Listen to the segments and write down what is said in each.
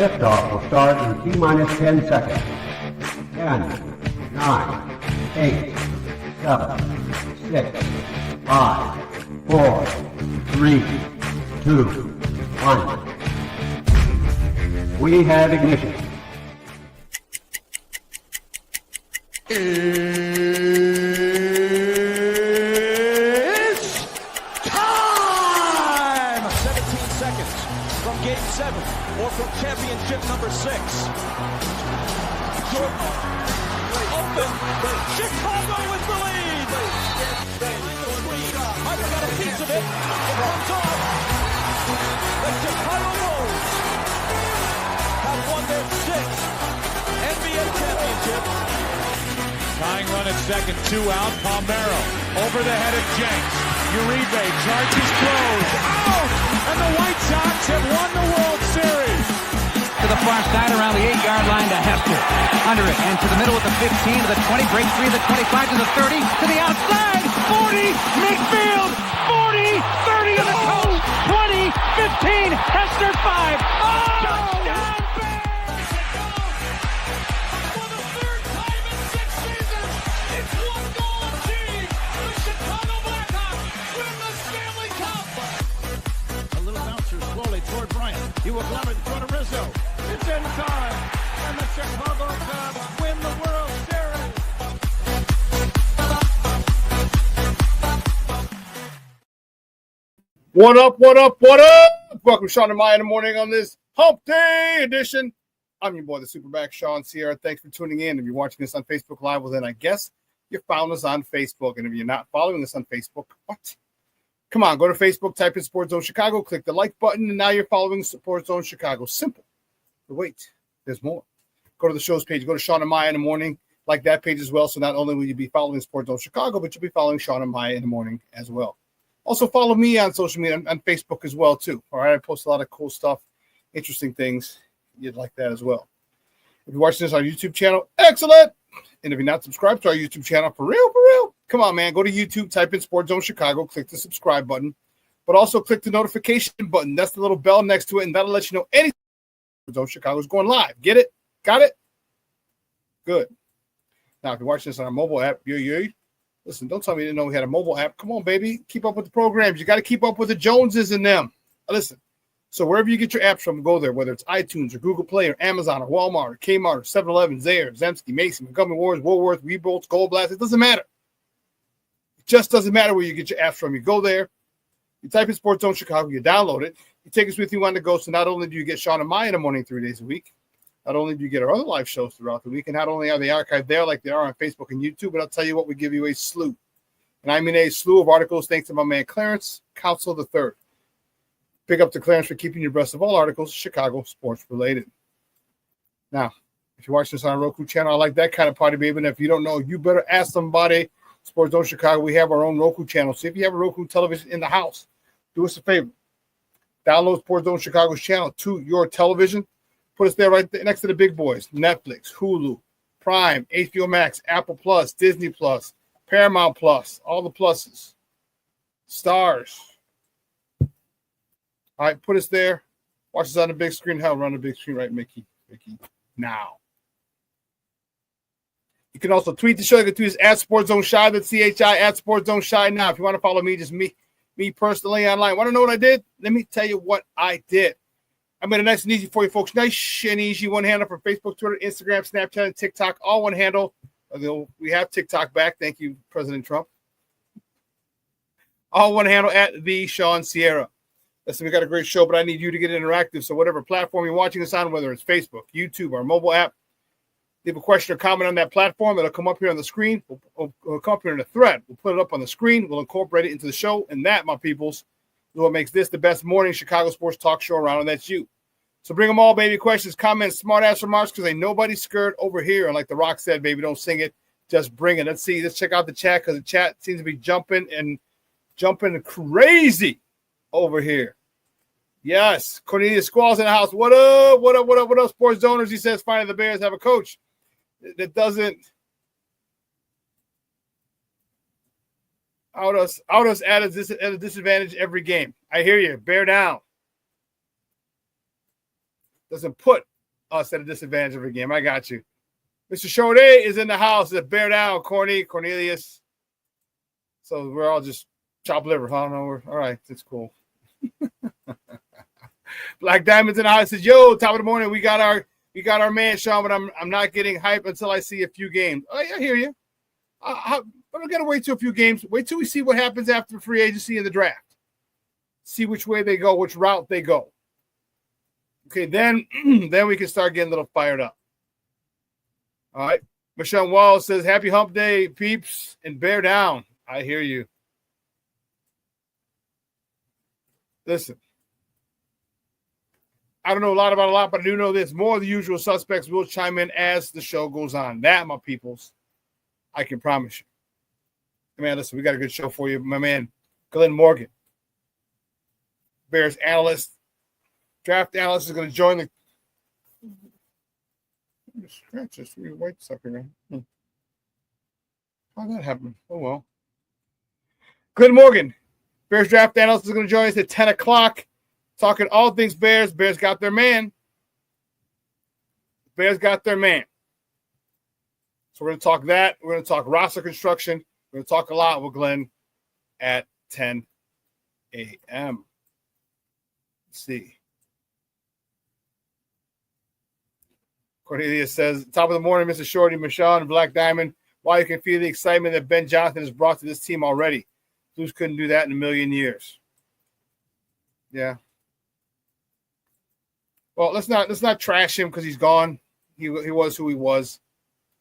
Liftoff will start in T-minus 10 seconds. 10, 9, 8, 7, 6, 5, 4, 3, 2, 1. We have ignition. It's time! 17 seconds from Game 7 or from championship number 6. Jordan open. Chicago with the lead. I've got a piece of it. It comes off. The Chicago Bulls have won their 6th NBA championship. Tying run at second, 2 out. Palmero over the head of Jenks. Uribe charges close. Out! And the White Sox have won the World Series. To the far side around the 8-yard line to Hester. Under it and to the middle with the 15 to the 20. Break 3 to the 25 to the 30 to the outside. 40 midfield. 40 30 to the coast. 20 15 Hester 5. Oh! Touchdown! He will glove it in front of Rizzo. It's in time. And the Chicago Cubs win the World Series. What up, what up, what up? Welcome to Shawn and Maya in the morning on this Hump Day edition. I'm your boy, the SuperBack, Shawn Sierra. Thanks for tuning in. If you're watching us on Facebook Live, well, then I guess you found us on Facebook. And if you're not following us on Facebook, what? Come on, go to Facebook, type in Sports Zone Chicago, click the like button, and now you're following Sports Zone Chicago. Simple. But wait, there's more. Go to the show's page. Go to Shawn and Maya in the morning. Like that page as well. So not only will you be following Sports Zone Chicago, but you'll be following Shawn and Maya in the morning as well. Also, follow me on social media, on Facebook as well, too. All right, I post a lot of cool stuff, interesting things. You'd like that as well. If you're watching this on our YouTube channel, excellent. And if you're not subscribed to our YouTube channel, for real, come on, man. Go to YouTube, type in Sports Zone Chicago, click the subscribe button, but also click the notification button. That's the little bell next to it, and that'll let you know anything Sports Zone Chicago is going live. Get it? Got it? Good. Now, if you're watching this on our mobile app, listen, don't tell me you didn't know we had a mobile app. Come on, baby. Keep up with the programs. You got to keep up with the Joneses and them. Listen, so wherever you get your apps from, go there, whether it's iTunes or Google Play or Amazon or Walmart or Kmart or 7-Eleven, Zayre, Zemsky, Mason, Montgomery Ward, Woolworth, Webolts, Gold Blast. It doesn't matter. It just doesn't matter where you get your apps from. You go there, you type in Sports Zone Chicago, you download it, you take us with you on the go. So not only do you get Shawn and Maya in the morning 3 days a week, not only do you get our other live shows throughout the week, and not only are they archived there like they are on Facebook and YouTube, but I'll tell you what, we give you a slew. And I mean a slew of articles thanks to my man Clarence Council III. Pick up to Clarence for keeping you abreast of all articles Chicago sports related. Now, if you're watching this on a Roku channel, I like that kind of party, baby. And if you don't know, you better ask somebody. Sports Zone Chicago, we have our own Roku channel. So if you have a Roku television in the house, do us a favor. Download Sports Zone Chicago's channel to your television. Put us there right there next to the big boys. Netflix, Hulu, Prime, HBO Max, Apple Plus, Disney Plus, Paramount Plus, all the pluses. Stars. All right, put us there. Watch us on the big screen. Hell, run the big screen, right, Mickey? Now. You can also tweet the show. You can tweet us at Sports Zone Shy. That's CHI at Sports Zone Shy. Now, if you want to follow me, just me personally online. Want to know what I did? Let me tell you what I did. I made it nice and easy for you folks. Nice and easy. One handle for Facebook, Twitter, Instagram, Snapchat, and TikTok. All one handle. We have TikTok back. Thank you, President Trump. All one handle at the Shawn Sierra. Listen, we got a great show, but I need you to get interactive. So whatever platform you're watching us on, whether it's Facebook, YouTube, or mobile app, leave a question or comment on that platform. It'll come up here on the screen. We'll come up here in a thread. We'll put it up on the screen. We'll incorporate it into the show. And that, my peoples, is what makes this the best morning Chicago sports talk show around, and that's you. So bring them all, baby. Questions, comments, smart-ass remarks, because ain't nobody scared over here. And like The Rock said, baby, don't sing it. Just bring it. Let's see. Let's check out the chat, because the chat seems to be jumping crazy over here. Yes. Cornelius Squall's in the house. What up? What up? What up? What up, sports zoners? He says, finally, the Bears have a coach that doesn't out us at a disadvantage every game. I hear you. Bear down. Doesn't put us at a disadvantage every game. I got you. Mr. Short is in the house. Bear down, Cornelius. So we're all just chopped liver, huh? No, all right. That's cool. Black Diamond's in the house. Says, yo, top of the morning. We got our man, Shawn, but I'm not getting hype until I see a few games. Oh, yeah, I hear you. But I got to wait till a few games. Wait till we see what happens after free agency and the draft. See which way they go, which route they go. Okay, then we can start getting a little fired up. All right. Michelle Wallace says, happy hump day, peeps, and bear down. I hear you. Listen, I don't know a lot about a lot, but I do know this. More of the usual suspects will chime in as the show goes on. That, my peoples, I can promise you. Man, listen, we got a good show for you. My man, Glynn Morgan, Bears analyst, draft analyst, is going to join the scratch this white sucker. How'd that happen? Oh, well. Glynn Morgan, Bears draft analyst, is going to join us at 10 o'clock, talking all things Bears. Bears got their man. Bears got their man. So we're going to talk that. We're going to talk roster construction. We're going to talk a lot with Glenn at 10 a.m. Let's see. Cornelius says, top of the morning, Mr. Shorty, Michelle, and Black Diamond. Why you can feel the excitement that Ben Johnson has brought to this team already. Blues couldn't do that in a million years. Yeah. Well, let's not trash him because he's gone. He was who he was.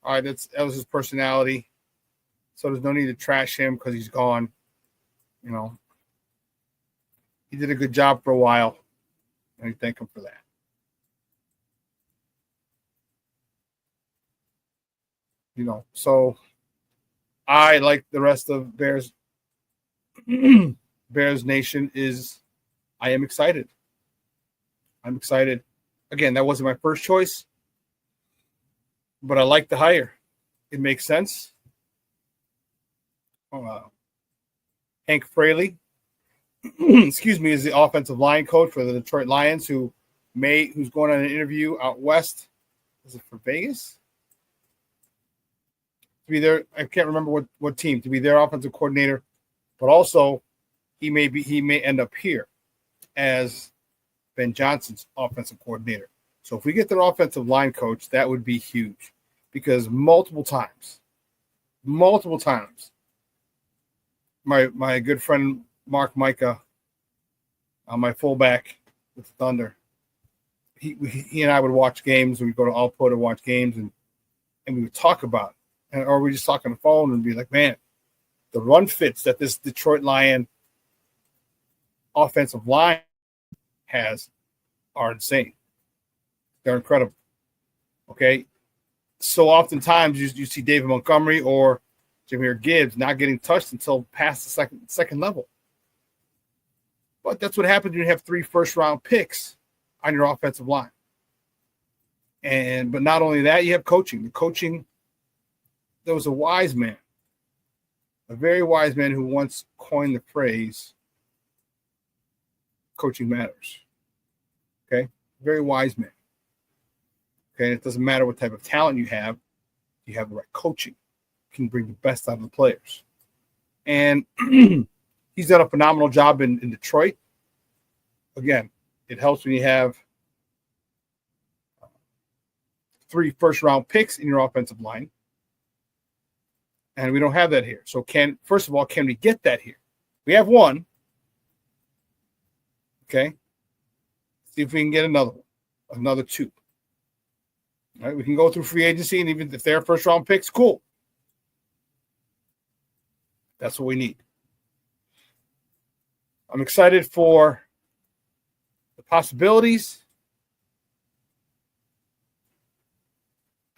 All right, that was his personality. So there's no need to trash him because he's gone. You know, he did a good job for a while, and we thank him for that. You know, so I, like the rest of Bears Nation, I am excited. I'm excited. Again, that wasn't my first choice, but I like the hire. It makes sense. Hank Fraley, excuse me, is the offensive line coach for the Detroit Lions, who's going on an interview out west. Is it for Vegas? To be there, I can't remember what team, to be their offensive coordinator, but also he may end up here as Ben Johnson's offensive coordinator. So if we get their offensive line coach, that would be huge, because multiple times, my good friend Mark Micah, my fullback with the Thunder, he and I would watch games. We'd go to Output and watch games, and we would talk about it. Or we just talk on the phone and be like, man, the run fits that this Detroit Lion offensive line has are insane. They're incredible. Okay? So oftentimes you see David Montgomery or Jahmyr Gibbs not getting touched until past the second level. But that's what happens when you have 3 first-round picks on your offensive line. But not only that, you have coaching. The coaching, there was a wise man, a very wise man, who once coined the phrase, coaching matters. Okay? Very wise man. Okay? It doesn't matter what type of talent you have the right coaching. You can bring the best out of the players. And he's done a phenomenal job in Detroit. Again, it helps when you have 3 first-round picks in your offensive line. And we don't have that here. So first of all, can we get that here? We have 1. Okay. See if we can get another 2. All right, we can go through free agency, and even if they're first-round picks, cool. That's what we need. I'm excited for the possibilities.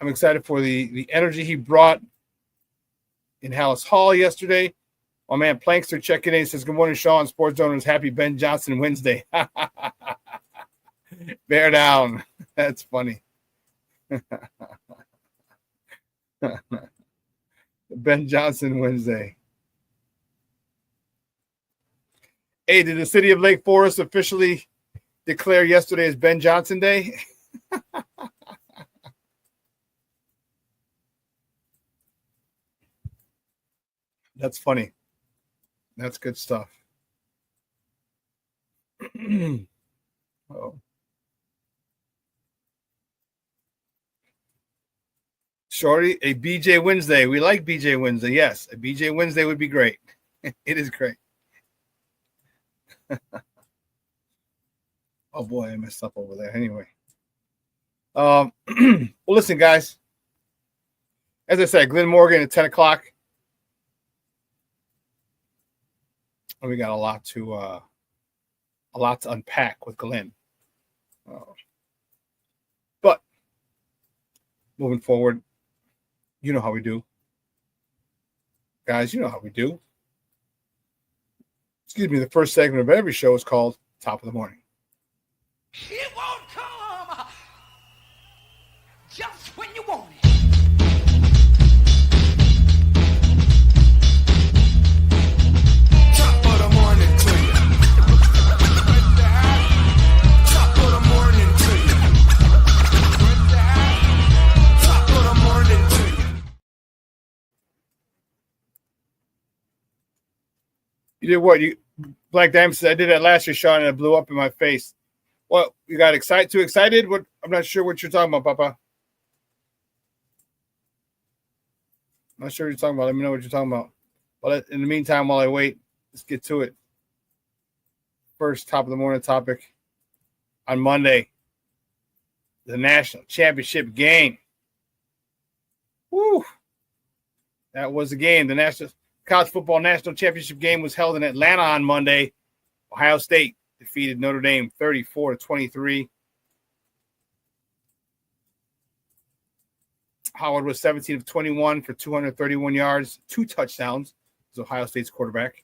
I'm excited for the energy he brought in Hallis Hall yesterday. My man Plankster checking in, says, good morning, Shawn. Sports Owners, happy Ben Johnson Wednesday. Bear down. That's funny. Ben Johnson Wednesday. Hey, did the city of Lake Forest officially declare yesterday as Ben Johnson Day? That's funny. That's good stuff. Oh. Shorty, a BJ Wednesday. We like BJ Wednesday. Yes, a BJ Wednesday would be great. It is great. Oh boy, I messed up over there. Anyway. Well, listen, guys. As I said, Glynn Morgan at 10 o'clock. We got a lot to unpack with Glynn. But moving forward, you know how we do. Guys, you know how we do. Excuse me, the first segment of every show is called Top of the Morning. It won't come just when you want it. Top of the morning to you. Top of the morning to you. Top of the morning to you. You did what? Black Diamond said I did that last year, Shawn, and it blew up in my face. What, you got too excited? What? I'm not sure what you're talking about, Papa. I'm not sure what you're talking about. Let me know what you're talking about. But in the meantime, while I wait, let's get to it. First top of the morning topic on Monday, the national championship game. Woo! That was the game. The national college football national championship game was held in Atlanta on Monday. Ohio State defeated Notre Dame 34-23. Howard was 17 of 21 for 231 yards, 2 touchdowns. It was Ohio State's quarterback.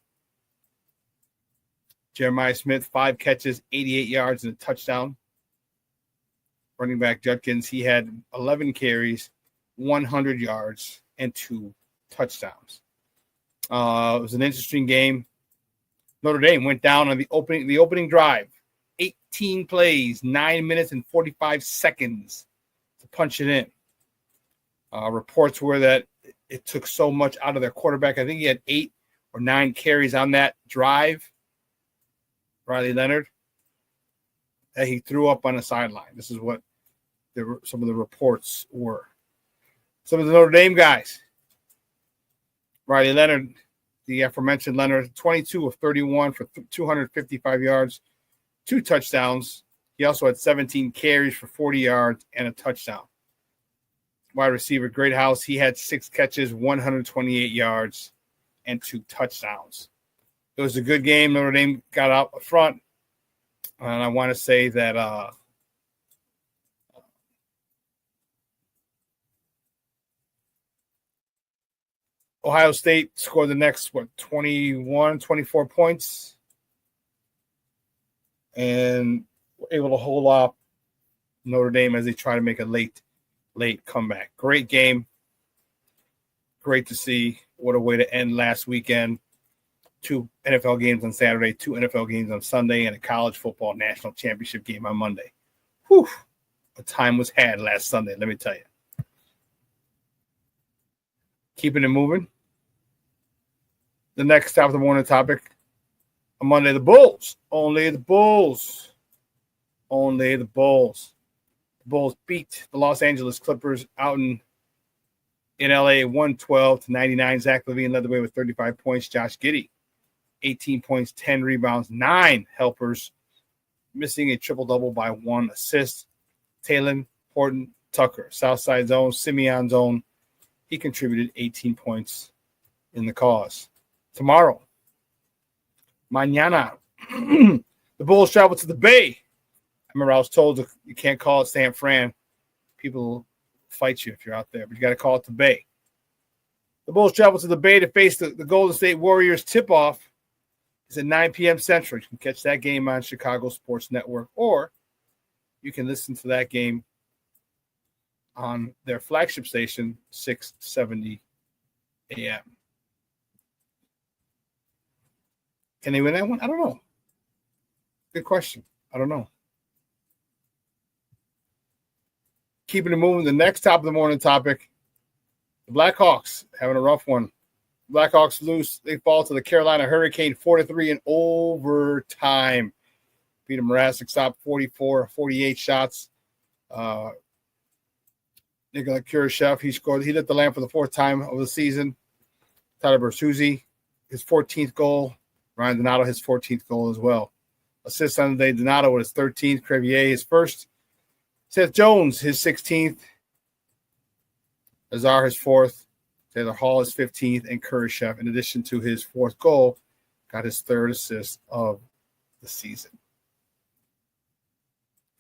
Jeremiah Smith, 5 catches, 88 yards, and a touchdown. Running back Judkins, he had 11 carries, 100 yards, and 2 touchdowns. It was an interesting game. Notre Dame went down on the opening drive, 18 plays, 9 minutes and 45 seconds to punch it in. Reports were that it took so much out of their quarterback. I think he had 8 or 9 carries on that drive, Riley Leonard, that he threw up on the sideline. This is what some of the reports were. Some of the Notre Dame guys. Riley Leonard, the aforementioned Leonard, 22 of 31 for 255 yards, 2 touchdowns. He also had 17 carries for 40 yards and a touchdown. Wide receiver Greathouse, he had 6 catches, 128 yards, and 2 touchdowns. It was a good game. Notre Dame got out front. And I want to say that Ohio State scored the next, 24 points, and were able to hold off Notre Dame as they try to make a late comeback. Great game. Great to see. What a way to end last weekend. 2 NFL games on Saturday, 2 NFL games on Sunday, and a college football national championship game on Monday. Whew. A time was had last Sunday, let me tell you. Keeping it moving. The next top of the morning topic on Monday, the Bulls. Only the Bulls. Only the Bulls. The Bulls beat the Los Angeles Clippers out in LA 112-99. Zach LaVine led the way with 35 points. Josh Giddey, 18 points, 10 rebounds, 9 helpers, missing a triple-double by 1 assist. Talen Horton Tucker, Southside Zone, Simeon Zone. He contributed 18 points in the cause. Tomorrow, mañana, the Bulls travel to the Bay. I remember I was told you can't call it San Fran. People will fight you if you're out there, but you got to call it the Bay. The Bulls travel to the Bay to face the Golden State Warriors. Tip-off is at 9 p.m. Central. You can catch that game on Chicago Sports Network, or you can listen to that game on their flagship station, 670 a.m. Can they win that one? I don't know. Good question. I don't know. Keeping it moving, the next top of the morning topic, the Blackhawks having a rough one. Blackhawks lose. They fall to the Carolina Hurricane 4-3 in overtime. Peter Mrazek stopped 48 shots. Nikola Kurashev, he scored. He lit the lamp for the fourth time of the season. Tyler Bertuzzi, his 14th goal. Ryan Donato, his 14th goal as well. Assists on the day, Donato with his 13th. Crevier, his first. Seth Jones, his 16th. Azar, his 4th. Taylor Hall, his 15th. And Kurashev, in addition to his 4th goal, got his 3rd assist of the season.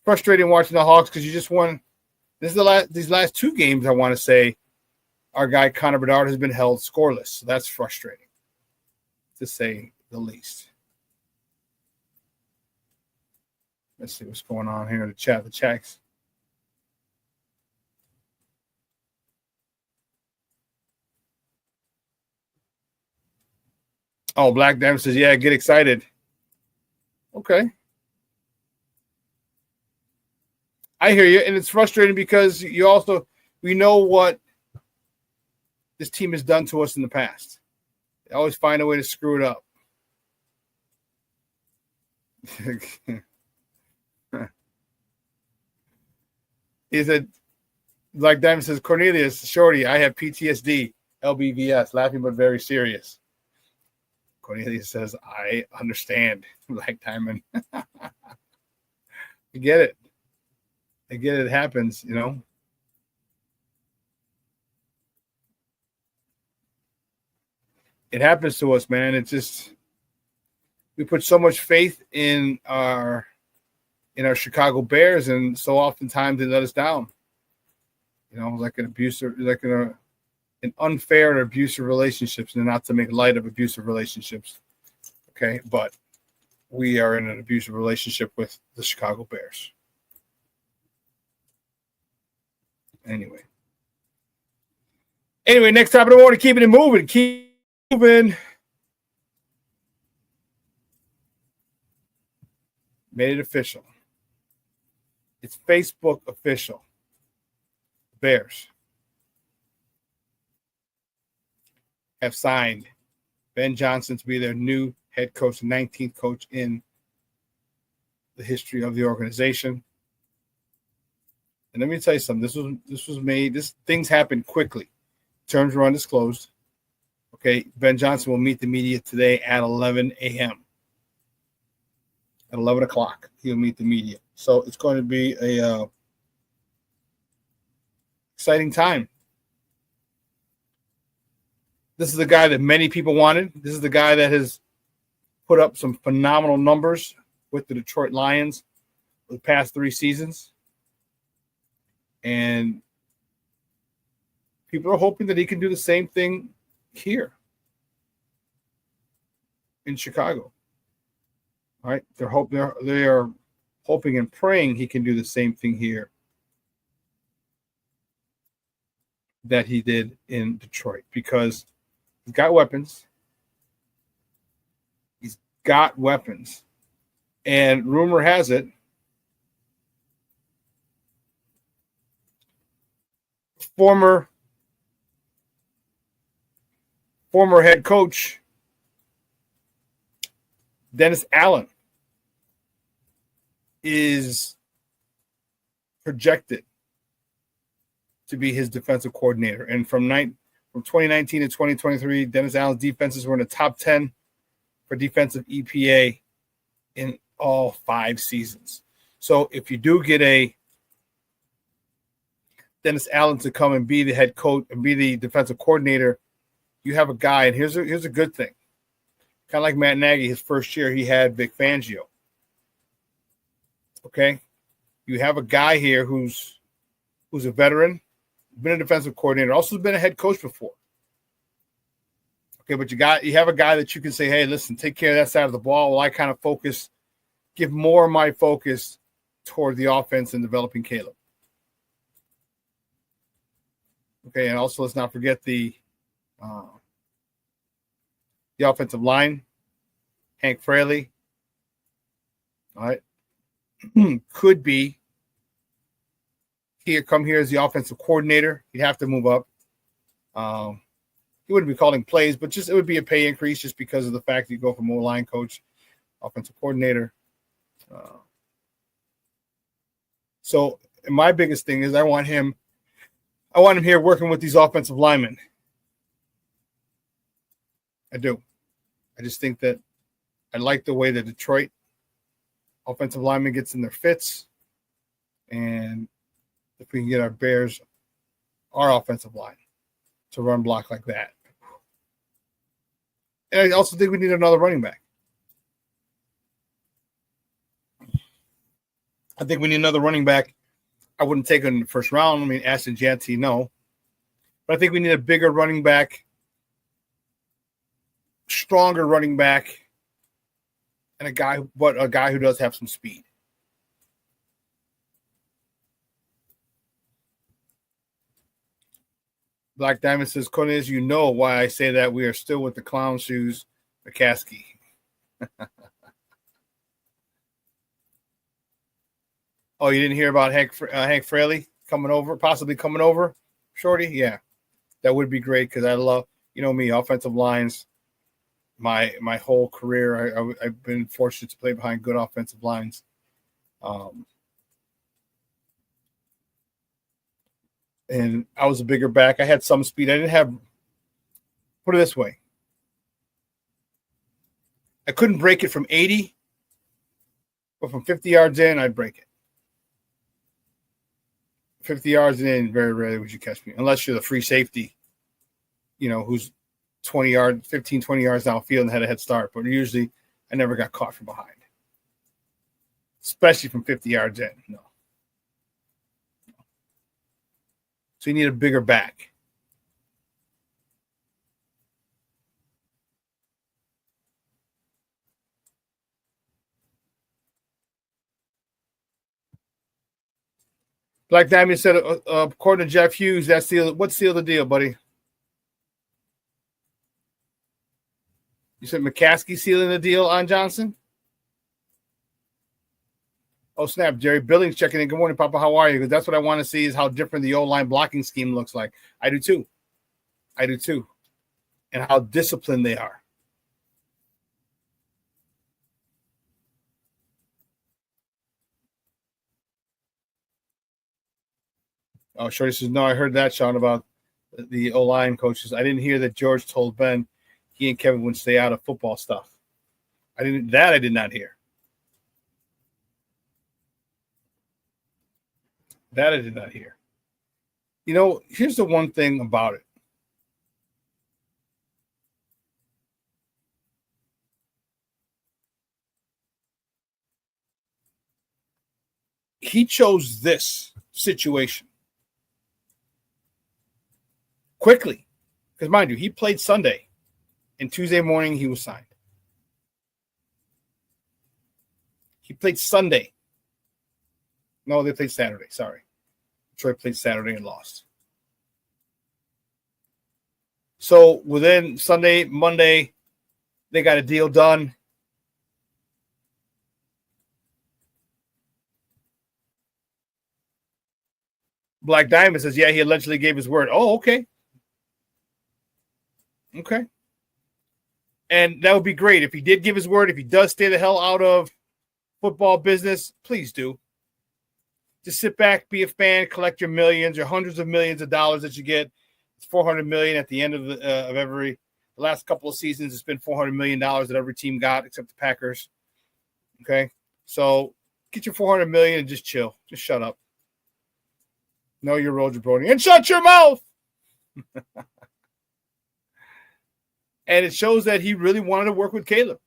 Frustrating watching the Hawks because you just won. This is these last 2 games, I want to say, our guy Connor Bedard has been held scoreless. So that's frustrating, to say the least. Let's see what's going on here in the chat. The checks. Oh, Black Diamond says, yeah, get excited. Okay. I hear you, and it's frustrating because we know what this team has done to us in the past. They always find a way to screw it up. Is it like Diamond says, Cornelius, Shorty, I have PTSD, LBVS, laughing but very serious. Cornelius says, I understand, Black Diamond. I get it. It happens, you know. It happens to us, man. It's just we put so much faith in our Chicago Bears, and so oftentimes they let us down. You know, like an unfair and abusive relationships, and not to make light of abusive relationships. Okay, but we are in an abusive relationship with the Chicago Bears. Anyway, next topic of the morning, keeping it moving. Keep moving. Made it official. It's Facebook official. Bears have signed Ben Johnson to be their new head coach, the 19th coach in the history of the organization. And let me tell you something. Things happened quickly. Terms were undisclosed. Okay, Ben Johnson will meet the media today at 11 a.m. At 11 o'clock, he'll meet the media. So it's going to be a exciting time. This is the guy that many people wanted. This is the guy that has put up some phenomenal numbers with the Detroit Lions for the past 3 seasons. And people are hoping that he can do the same thing here in Chicago. All right, they are hoping and praying he can do the same thing here that he did in Detroit, because he's got weapons. And rumor has it, former head coach Dennis Allen is projected to be his defensive coordinator. And from 2019 to 2023, Dennis Allen's defenses were in the top 10 for defensive EPA in all 5 seasons. So if you do get a Dennis Allen to come and be the head coach and be the defensive coordinator, you have a guy. And here's a good thing. Kind of like Matt Nagy, his first year, he had Vic Fangio. Okay? You have a guy here who's a veteran, been a defensive coordinator, also been a head coach before. Okay, but you have a guy that you can say, hey, listen, take care of that side of the ball while I kind of give more of my focus toward the offense and developing Caleb. Okay, and also let's not forget the offensive line, Hank Fraley. All right. Could be come here as the offensive coordinator. He'd have to move up. he wouldn't be calling plays, but just it would be a pay increase just because of the fact that you go from O-line coach, offensive coordinator. So my biggest thing is I want him here working with these offensive linemen. I do. I just think that I like the way that Detroit offensive lineman gets in their fits. And if we can get our offensive line to run block like that. And I also think we need another running back. I think we need another running back. I wouldn't take it in the first round. I mean, Ashton Janty, no. But I think we need a bigger running back, stronger running back, and a guy who does have some speed. Black Diamond says, Cornelius, you know why I say that we are still with the clown shoes, McCaskey. Oh, you didn't hear about Hank Fraley possibly coming over, Shorty? Yeah, that would be great because I love, me, offensive lines. My whole career, I've been fortunate to play behind good offensive lines. And I was a bigger back. I had some speed. I didn't have, put it this way, I couldn't break it from 80, but from 50 yards in, I'd break it. 50 yards in, very rarely would you catch me, unless you're the free safety, who's 20 yards downfield and had a head start. But usually I never got caught from behind, especially from 50 yards in. No. So you need a bigger back. Black Diamond said, according to Jeff Hughes, what's seal the deal, buddy? You said McCaskey sealing the deal on Johnson? Oh, snap. Jerry Billings checking in. Good morning, Papa. How are you? Because that's what I want to see is how different the O-line blocking scheme looks like. I do too. And how disciplined they are. Oh, Shorty says, no, I heard that, Shawn, about the O-line coaches. I didn't hear that George told Ben he and Kevin would stay out of football stuff. I did not hear. That I did not hear. Here's the one thing about it. He chose this situation quickly. Because mind you, he played Sunday. And Tuesday morning, he was signed. He played Sunday. No, they played Saturday. Sorry. Detroit played Saturday and lost. So within Sunday, Monday, they got a deal done. Black Diamond says, yeah, he allegedly gave his word. Oh, okay. Okay. And that would be great. If he did give his word, if he does stay the hell out of football business, please do. Just sit back, be a fan, collect your millions, your hundreds of millions of dollars that you get. It's $400 million at the end of the last couple of seasons. It's been $400 million that every team got except the Packers. Okay, so get your $400 million and just chill. Just shut up. Know your role, jabroni, and shut your mouth. And it shows that he really wanted to work with Caleb.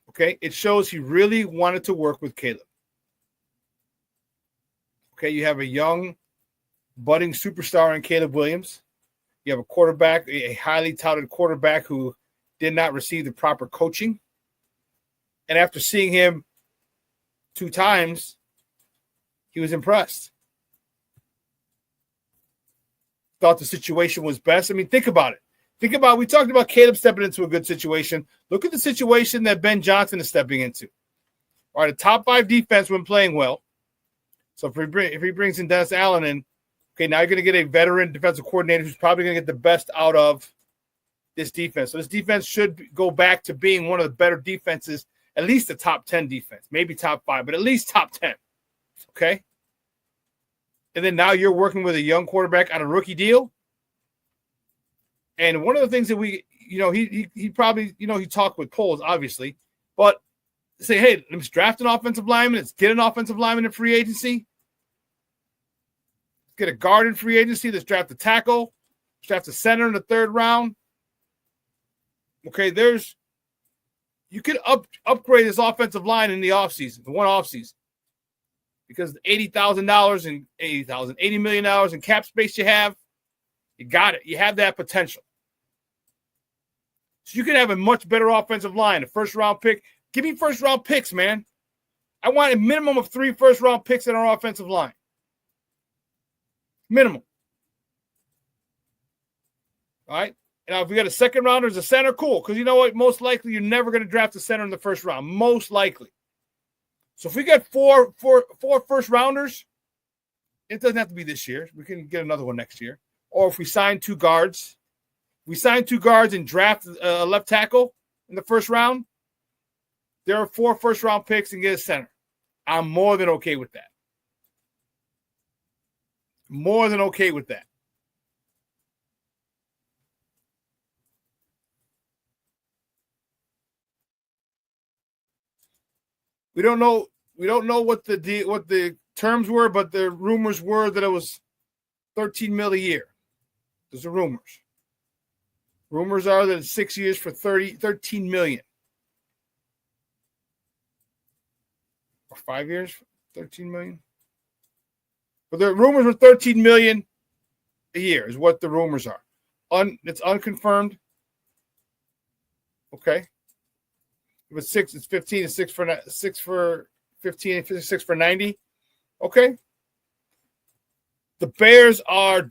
Okay, it shows he really wanted to work with Caleb. Okay, you have a young, budding superstar in Caleb Williams. You have a quarterback, a highly touted quarterback who did not receive the proper coaching. And after seeing him 2 times, he was impressed. Thought the situation was best. I mean, think about it. We talked about Caleb stepping into a good situation. Look at the situation that Ben Johnson is stepping into. All right, a top 5 defense when playing well. So if he brings in Dennis Allen in, Okay, now you're going to get a veteran defensive coordinator who's probably going to get the best out of this defense. So this defense should go back to being one of the better defenses, at least the top 10 defense, maybe top 5, but at least top 10. Okay? And then now you're working with a young quarterback on a rookie deal. And one of the things that he probably, he talked with Poles, obviously, but say, hey, let's draft an offensive lineman. Let's get an offensive lineman in free agency. Let's get a guard in free agency. Let's draft a tackle. Let's draft a center in the 3rd round. Okay, you could upgrade this offensive line in the offseason, the one offseason. Because the $80 million in cap space you have, you got it. You have that potential. So you can have a much better offensive line, a first-round pick. Give me first-round picks, man. I want a minimum of 3 first-round picks in our offensive line. Minimum. All right? Now, if we got a second rounder as a center, cool. Because you know what? Most likely, you're never going to draft a center in the first round. Most likely. So if we get four first rounders, it doesn't have to be this year. We can get another one next year. Or if we sign 2 guards, and draft a left tackle in the first round, there are 4 first-round picks and get a center. I'm more than okay with that. More than okay with that. We don't know what the terms were, but the rumors were that it was $13 million a year. Those are rumors. Rumors are that it's 6 years for $13 million. Or 5 years for $13 million. But the rumors were $13 million a year is what the rumors are. It's unconfirmed. Okay. If it's 6, it's 15. It's 6 for 15. 6 for 90. Okay. The Bears are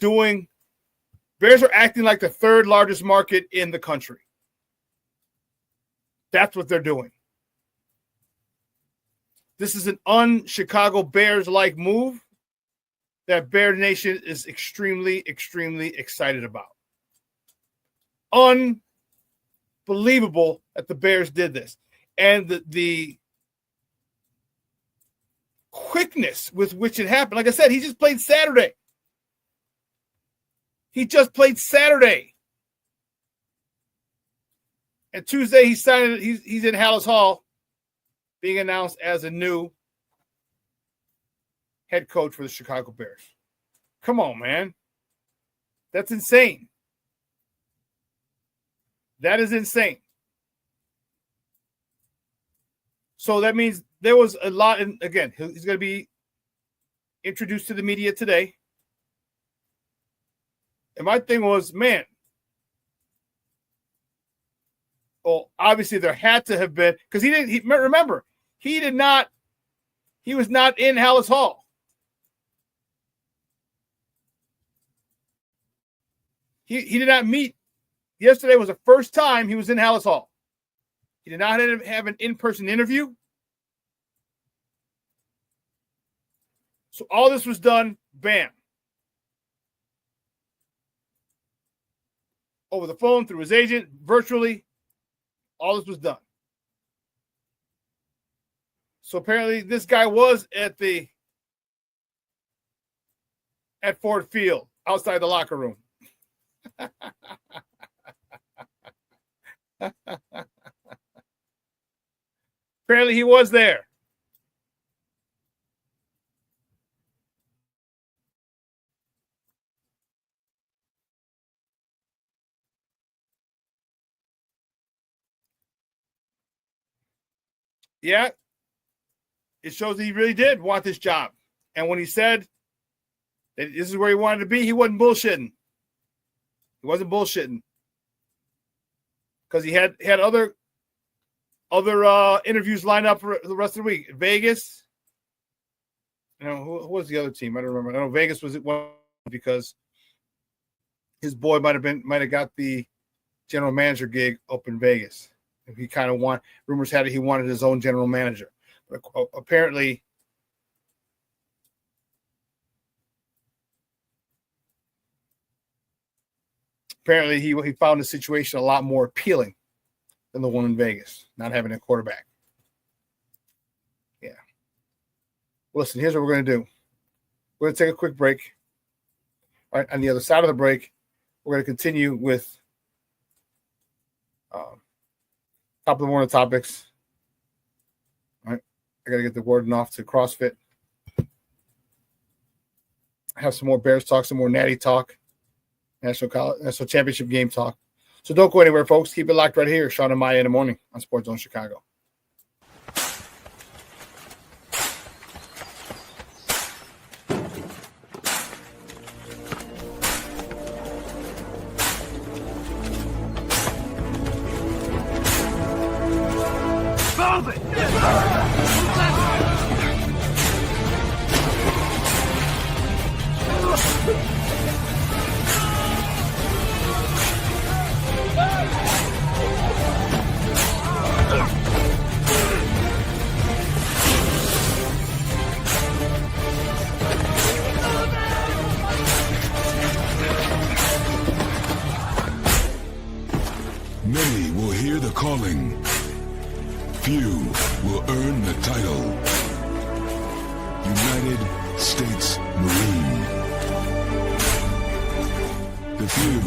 acting like the 3rd largest market in the country. That's what they're doing. This is an un-Chicago Bears-like move that Bear Nation is extremely, extremely excited about. Unbelievable that the Bears did this. And the quickness with which it happened. Like I said, he just played Saturday. And Tuesday he signed. He's in Hallis Hall, being announced as a new head coach for the Chicago Bears. Come on, man. That's insane. That is insane. So that means there was a lot. And again, he's going to be introduced to the media today. And my thing was, man, well, obviously there had to have been, because he was not in Hallis Hall. He did not meet. Yesterday was the first time he was in Hallis Hall. He did not have an in-person interview. So all this was done, bam. Over the phone, through his agent, virtually. All this was done. So apparently this guy was at Ford Field, outside the locker room. Apparently he was there. Yeah, it shows that he really did want this job. And when he said that this is where he wanted to be, he wasn't bullshitting. He wasn't bullshitting. Because he had other interviews lined up for the rest of the week. Vegas. You know, who was the other team? I don't remember. I know Vegas was one because his boy might have got the general manager gig up in Vegas. He kind of rumors had it he wanted his own general manager. But apparently apparently he found the situation a lot more appealing than the one in Vegas, not having a quarterback. Yeah. Listen, here's what we're going to do. We're going to take a quick break. All right, on the other side of the break, we're going to continue with top of the morning topics. All right, I got to get the wording off to CrossFit. Have some more Bears talk, some more Natty talk, National Championship game talk. So don't go anywhere, folks. Keep it locked right here. Shawn and Maya in the morning on Sports Zone Chicago. Many will hear the calling. Few will earn the title. United States Marine. The few,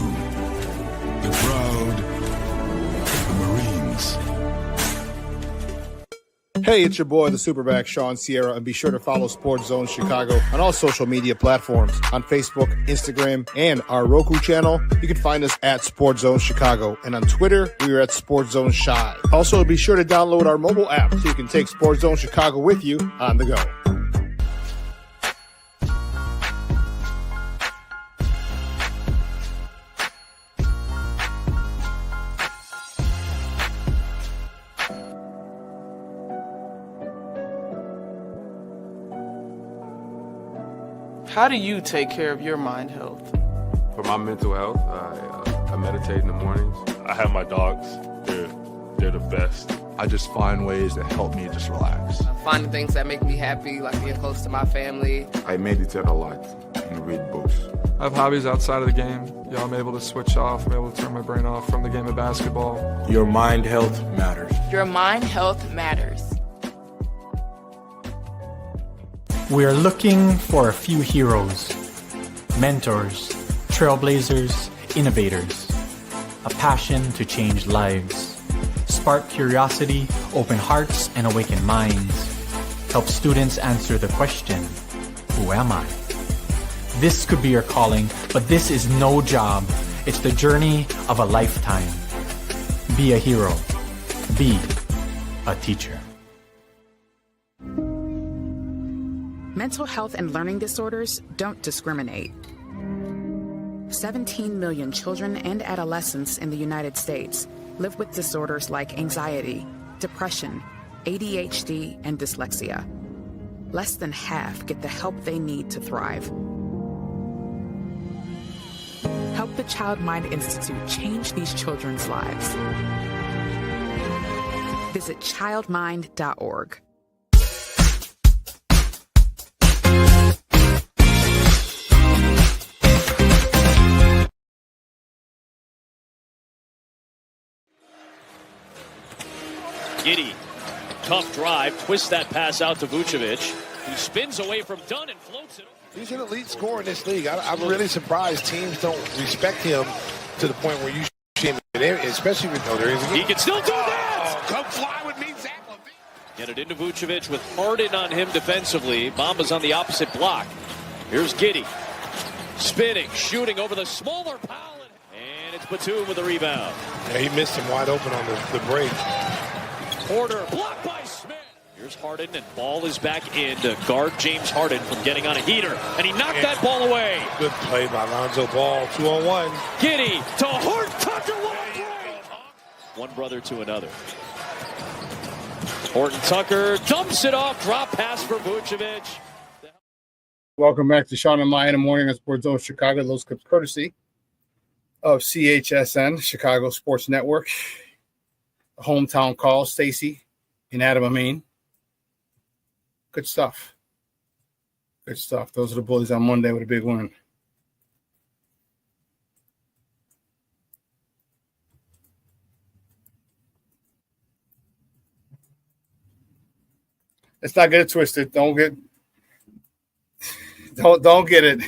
the proud, the Marines. Hey, it's your boy, the Superback, Shawn Sierra, and be sure to follow Sports Zone Chicago on all social media platforms, on Facebook, Instagram, and our Roku channel. You can find us at Sports Zone Chicago, and on Twitter, we are at Sports Zone Shy. Also, be sure to download our mobile app so you can take Sports Zone Chicago with you on the go. How do you take care of your mind health? For my mental health, I meditate in the mornings. I have my dogs. They're the best. I just find ways that help me just relax. Finding things that make me happy, like being close to my family. I meditate a lot and read books. I have hobbies outside of the game. I'm able to switch off. I'm able to turn my brain off from the game of basketball. Your mind health matters. Your mind health matters. We are looking for a few heroes, mentors, trailblazers, innovators, a passion to change lives, spark curiosity, open hearts, and awaken minds, help students answer the question, who am I? This could be your calling, but this is no job. It's the journey of a lifetime. Be a hero. Be a teacher. Mental health and learning disorders don't discriminate. 17 million children and adolescents in the United States live with disorders like anxiety, depression, ADHD, and dyslexia. Less than half get the help they need to thrive. Help the Child Mind Institute change these children's lives. Visit childmind.org. Giddy, tough drive, twists that pass out to Vucevic, who spins away from Dunn and floats it. He's an elite scorer in this league. I'm really surprised teams don't respect him to the point where you see him, especially with there is. He can still do that! Oh, come fly with me, Zach. Get it into Vucevic with Harden on him defensively. Bamba's on the opposite block. Here's Giddy, spinning, shooting over the smaller Powell, and it's Batum with a rebound. Yeah, he missed him wide open on the break. Porter blocked by Smith. Here's Harden, and ball is back in to guard James Harden from getting on a heater, and he knocked that ball away. Good play by Lonzo Ball, 2-on-1. Giddy to Hart Tucker, what a break! One brother to another. Horton Tucker dumps it off, drop pass for Vucevic. Welcome back to Shawn and Maya in the morning on Sports Zone Chicago. Those clips courtesy of CHSN, Chicago Sports Network. Hometown call, Stacy in Adam, Maine. Good stuff. Good stuff. Those are the Bullies on Monday with a big win. Let's not get it twisted. Don't get it.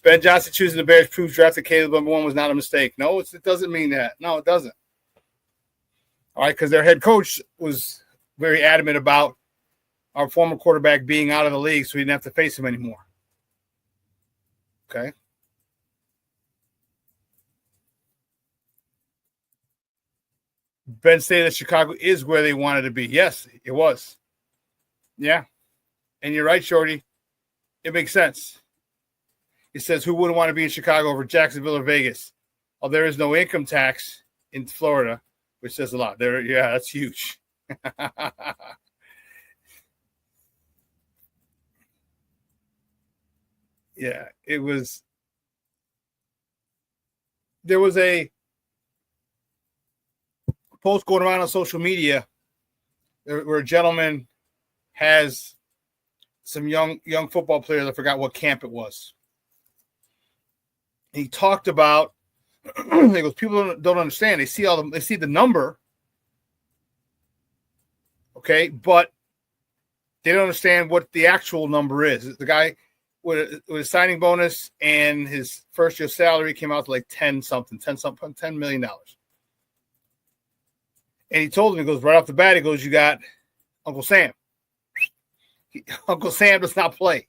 Ben Johnson choosing the Bears proves drafted Caleb number 1 was not a mistake. No, it doesn't mean that. No, it doesn't. All right, because their head coach was very adamant about our former quarterback being out of the league, so we didn't have to face him anymore. Okay. Ben stated that Chicago is where they wanted to be. Yes, it was. Yeah. And you're right, Shorty. It makes sense. He says, who wouldn't want to be in Chicago over Jacksonville or Vegas? Oh, there is no income tax in Florida, which says a lot. Yeah, that's huge. Yeah, it was. There was a post going around on social media where a gentleman has some young football players. I forgot what camp it was. He talked about. He goes, people don't understand. They see the number, okay, but they don't understand what the actual number is. The guy with a signing bonus and his first year salary came out to like $10 million. And he told him, he goes, right off the bat, he goes, you got Uncle Sam. Uncle Sam does not play.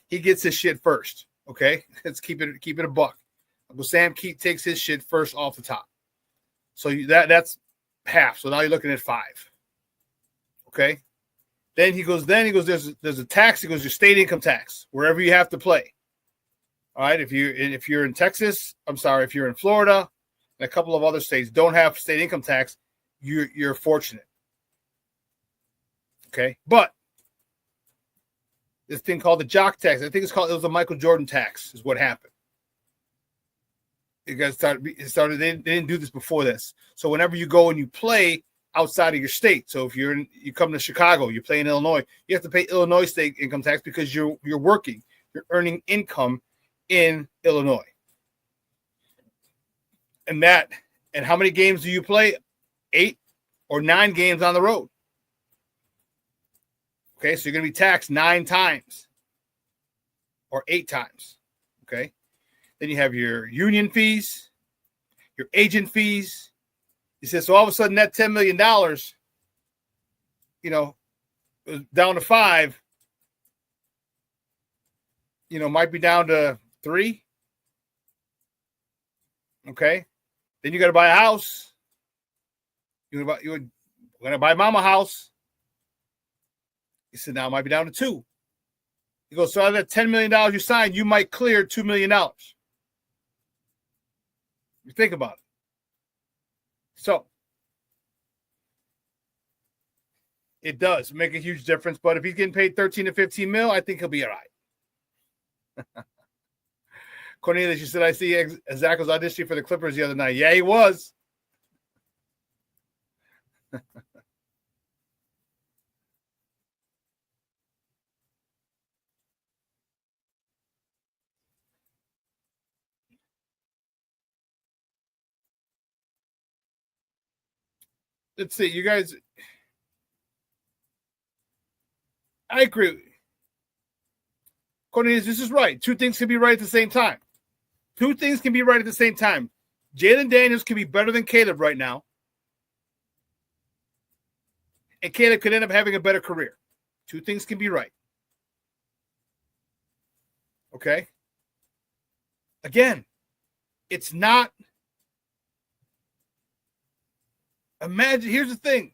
He gets his shit first. Okay. Let's keep it a buck. Uncle Sam takes his shit first off the top. So that's half. So now you're looking at 5. Okay. Then he goes, there's a tax. He goes, your state income tax, wherever you have to play. All right. If you're in Texas, if you're in Florida and a couple of other states don't have state income tax, you're fortunate. Okay. But this thing called the jock tax, I think it was a Michael Jordan tax is what happened. It started. They didn't do this before this. So whenever you go and you play outside of your state, so if you come to Chicago, you play in Illinois, you have to pay Illinois state income tax because you're working, you're earning income in Illinois. And how many games do you play? 8 or 9 games on the road. Okay, so you're going to be taxed 9 times or 8 times. Okay. Then you have your union fees, your agent fees. He says, so all of a sudden that $10 million, down to 5, might be down to 3. Okay. Then you got to buy a house. You're going to buy mama a house. He said, now it might be down to 2. He goes, so out of that $10 million you signed, you might clear $2 million. You think about it. So it does make a huge difference. But if he's getting paid 13 to 15 mil, I think he'll be all right. Cornelius, you said, I see Zach was auditioning for the Clippers the other night. Yeah, he was. Let's see, you guys. I agree. Cornelius, this is right. 2 things can be right at the same time. 2 things can be right at the same time. Jalen Daniels can be better than Caleb right now. And Caleb could end up having a better career. 2 things can be right. Okay? Again, it's not. Imagine, here's the thing.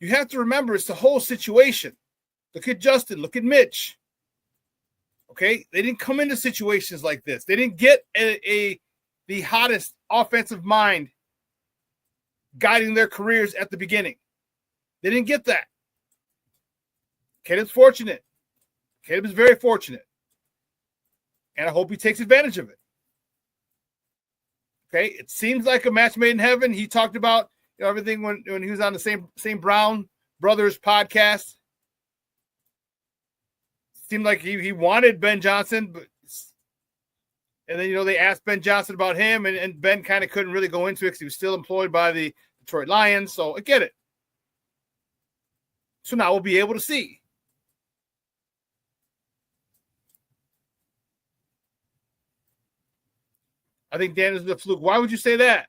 You have to remember it's the whole situation. Look at Justin. Look at Mitch. Okay? They didn't come into situations like this. They didn't get the hottest offensive mind guiding their careers at the beginning. They didn't get that. Caleb's fortunate. Caleb is very fortunate. And I hope he takes advantage of it. Okay? It seems like a match made in heaven. He talked about everything when he was on the same Brown Brothers podcast. Seemed like he wanted Ben Johnson, but and then they asked Ben Johnson about him, and Ben kind of couldn't really go into it because he was still employed by the Detroit Lions. So I get it. So now we'll be able to see. I think Daniels is a fluke. Why would you say that?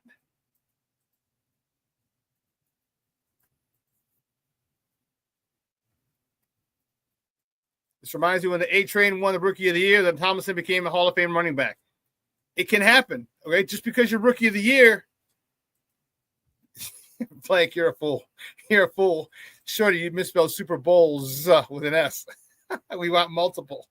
This reminds me when the A-Train won the Rookie of the Year, then Tomlinson became a Hall of Fame running back. It can happen, okay? Just because you're Rookie of the Year, Blake, you're a fool. You're a fool. Shorty, you misspelled Super Bowls with an S. We want multiple.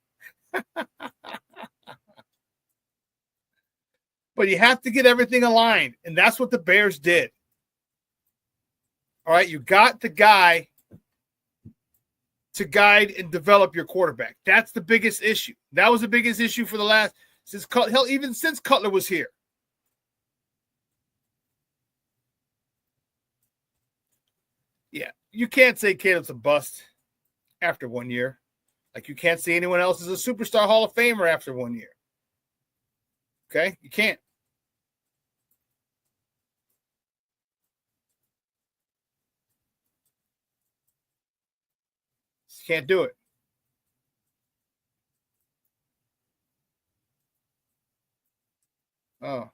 But you have to get everything aligned, and that's what the Bears did. All right, you got the guy to guide and develop your quarterback. That's the biggest issue. That was the biggest issue for the last even since Cutler was here. Yeah, you can't say Caleb's a bust after 1 year. Like you can't say anyone else is a superstar Hall of Famer after 1 year. Okay? You can't. Just can't do it. Oh.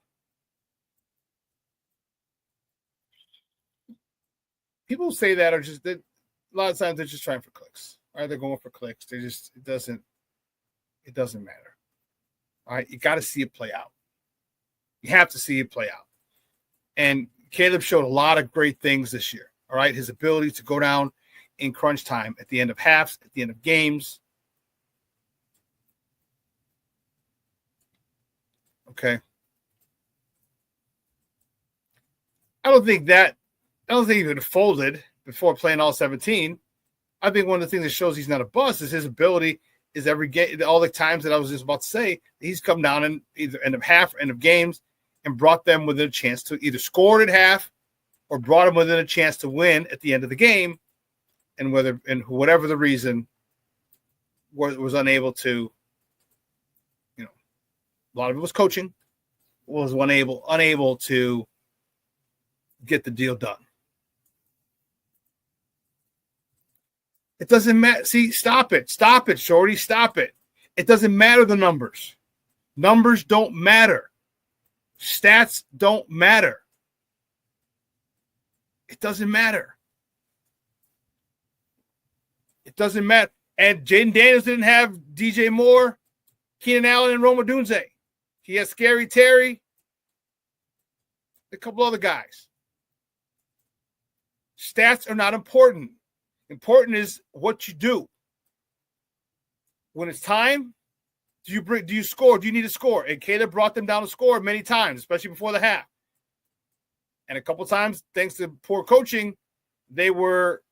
People say that are just that a lot of times they're just trying for clicks. All right, they're going for clicks. They just it doesn't matter. All right, you got to see it play out. You have to see it play out. And Caleb showed a lot of great things this year. All right, his ability to go down in crunch time at the end of halves, at the end of games. Okay. I don't think he would have folded before playing all 17. I think one of the things that shows he's not a bust is his ability is every game, all the times that I was just about to say, he's come down in either end of half or end of games and brought them within a chance to either score at half or brought them within a chance to win at the end of the game. And whatever the reason was unable to, a lot of it was coaching, was unable to get the deal done. It doesn't matter. See, stop it, Shorty, stop it. It doesn't matter the numbers. Numbers don't matter. Stats don't matter. It doesn't matter. It doesn't matter. And Jaden Daniels didn't have DJ Moore, Keenan Allen, and Roma Dunze. He has Scary Terry, a couple other guys. Stats are not important. Important is what you do. When it's time, do you score? Do you need to score? And Caleb brought them down to score many times, especially before the half. And a couple times, thanks to poor coaching, they were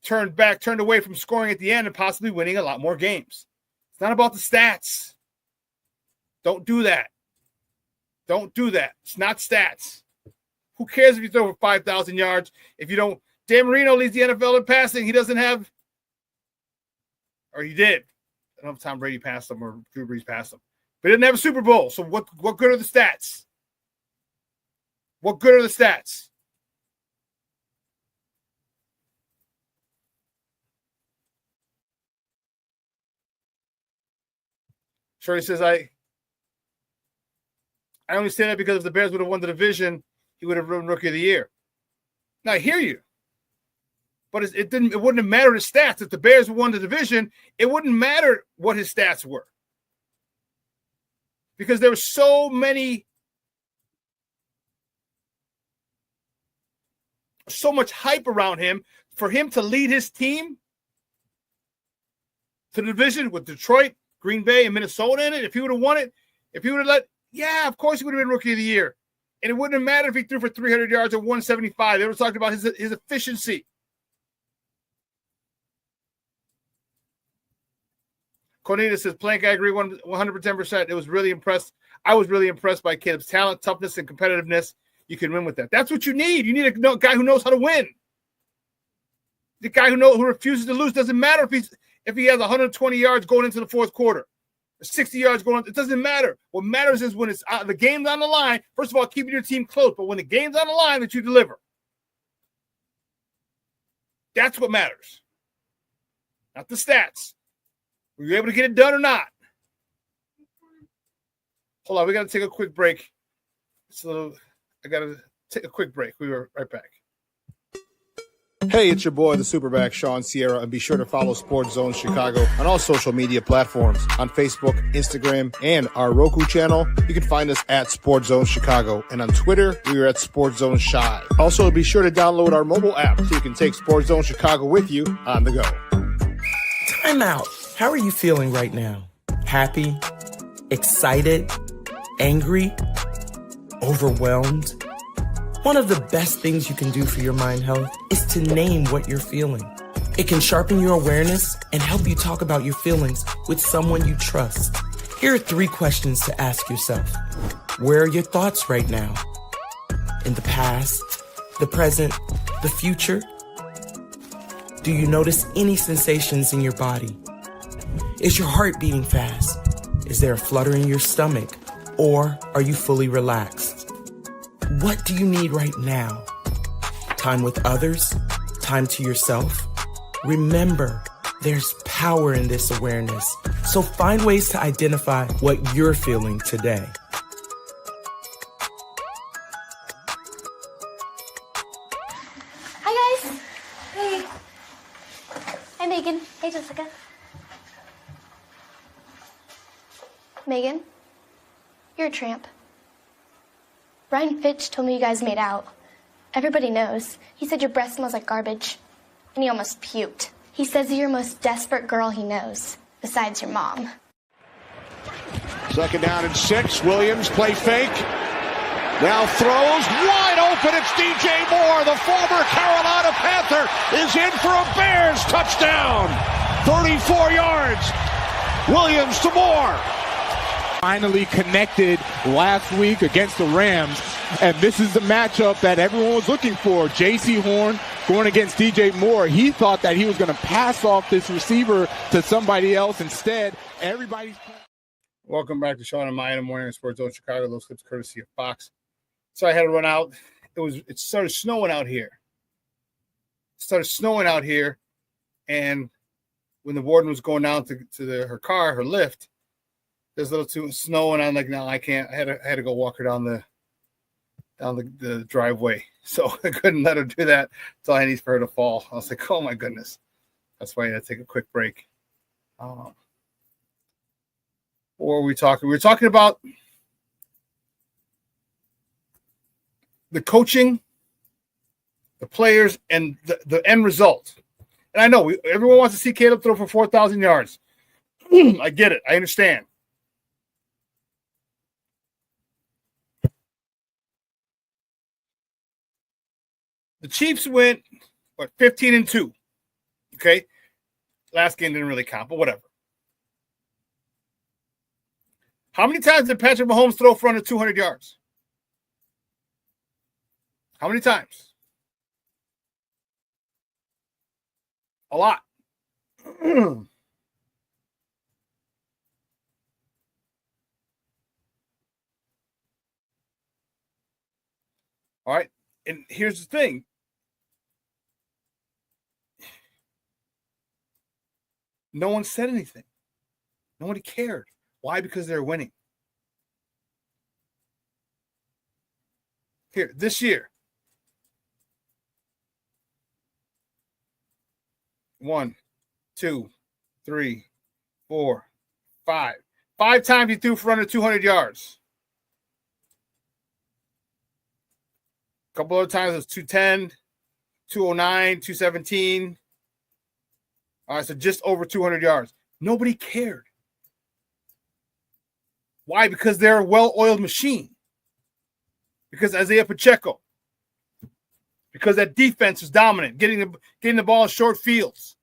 turned away from scoring at the end and possibly winning a lot more games. It's not about the stats. Don't do that. Don't do that. It's not stats. Who cares if you throw for 5,000 yards if you don't? Dan Marino leads the NFL in passing. He doesn't have, or he did. I don't know if Tom Brady passed him or Drew Brees passed him. But he didn't have a Super Bowl. So what good are the stats? What good are the stats? Shorty says, I only say that because if the Bears would have won the division, he would have won Rookie of the Year. Now, I hear you. But it wouldn't have mattered his stats. If the Bears won the division, it wouldn't matter what his stats were. Because there were so much hype around him for him to lead his team to the division with Detroit, Green Bay, and Minnesota in it. If he would have won it, if he would have of course he would have been Rookie of the Year. And it wouldn't have mattered if he threw for 300 yards or 175. They were talking about his efficiency. Cornelius says, Plank, I agree 110%. It was really impressed. I was really impressed by Caleb's talent, toughness, and competitiveness. You can win with that. That's what you need. You need a guy who knows how to win. The guy who refuses to lose. Doesn't matter if he has 120 yards going into the fourth quarter, or 60 yards going. It doesn't matter. What matters is when it's the game's on the line. First of all, keeping your team close, but when the game's on the line, that you deliver. That's what matters. Not the stats. Were you able to get it done or not? Hold on, we got to take a quick break. I got to take a quick break. We were right back. Hey, it's your boy, the SuperBack, Shawn Sierra, and be sure to follow Sports Zone Chicago on all social media platforms, on Facebook, Instagram, and our Roku channel. You can find us at Sports Zone Chicago, and on Twitter, we are at Sports Zone Shy. Also, be sure to download our mobile app so you can take Sports Zone Chicago with you on the go. Time out. How are you feeling right now? Happy? Excited? Angry? Overwhelmed? One of the best things you can do for your mind health is to name what you're feeling. It can sharpen your awareness and help you talk about your feelings with someone you trust. Here are 3 questions to ask yourself. Where are your thoughts right now? In the past, the present, the future? Do you notice any sensations in your body? Is your heart beating fast? Is there a flutter in your stomach? Or are you fully relaxed? What do you need right now? Time with others? Time to yourself? Remember, there's power in this awareness. So find ways to identify what you're feeling today. Hi, guys. Hey. Hi, Megan. Hey, Jessica. Megan, you're a tramp. Brian Fitch told me you guys made out. Everybody knows. He said your breath smells like garbage. And he almost puked. He says you're the most desperate girl he knows, besides your mom. 2nd down and 6. Williams play fake. Now throws wide open. It's DJ Moore. The former Carolina Panther is in for a Bears touchdown. 34 yards. Williams to Moore. Finally connected last week against the Rams, and this is the matchup that everyone was looking for. J.C. Horn going against DJ Moore. He thought that he was going to pass off this receiver to somebody else. Instead, everybody's... Welcome back to Shawn and Maya in the morning on Sports Zone Chicago. Those clips courtesy of Fox. So I had to run out. It started snowing out here. And when the warden was going down to her car, her lift, there's a little too snow, and I'm like, no, I can't. I had to go walk her down the driveway, so I couldn't let her do that until I need for her to fall. I was like, oh my goodness, that's why I had to take a quick break. What were we talking? We were talking about the coaching, the players, and the end result. And I know everyone wants to see Caleb throw for 4,000 yards. I get it. I understand. The Chiefs went, 15-2. Okay? Last game didn't really count, but whatever. How many times did Patrick Mahomes throw for under 200 yards? How many times? A lot. All right. And here's the thing. No one said anything. Nobody cared. Why? Because they're winning. Here, this year. 1, 2, 3, 4, 5. 5 times he threw for under 200 yards. A couple other times it was 210, 209, 217. All right, so just over 200 yards. Nobody cared. Why? Because they're a well-oiled machine. Because Isaiah Pacheco. Because that defense is dominant, getting the ball in short fields.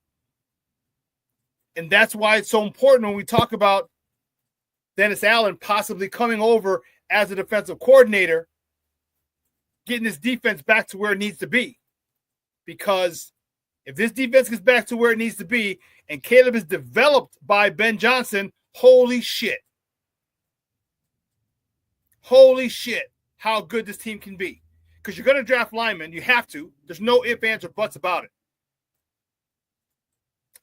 And that's why it's so important when we talk about Dennis Allen possibly coming over as a defensive coordinator, getting this defense back to where it needs to be. Because if this defense gets back to where it needs to be and Caleb is developed by Ben Johnson, holy shit. Holy shit, how good this team can be. Because you're going to draft linemen. You have to. There's no ifs, ands, or buts about it.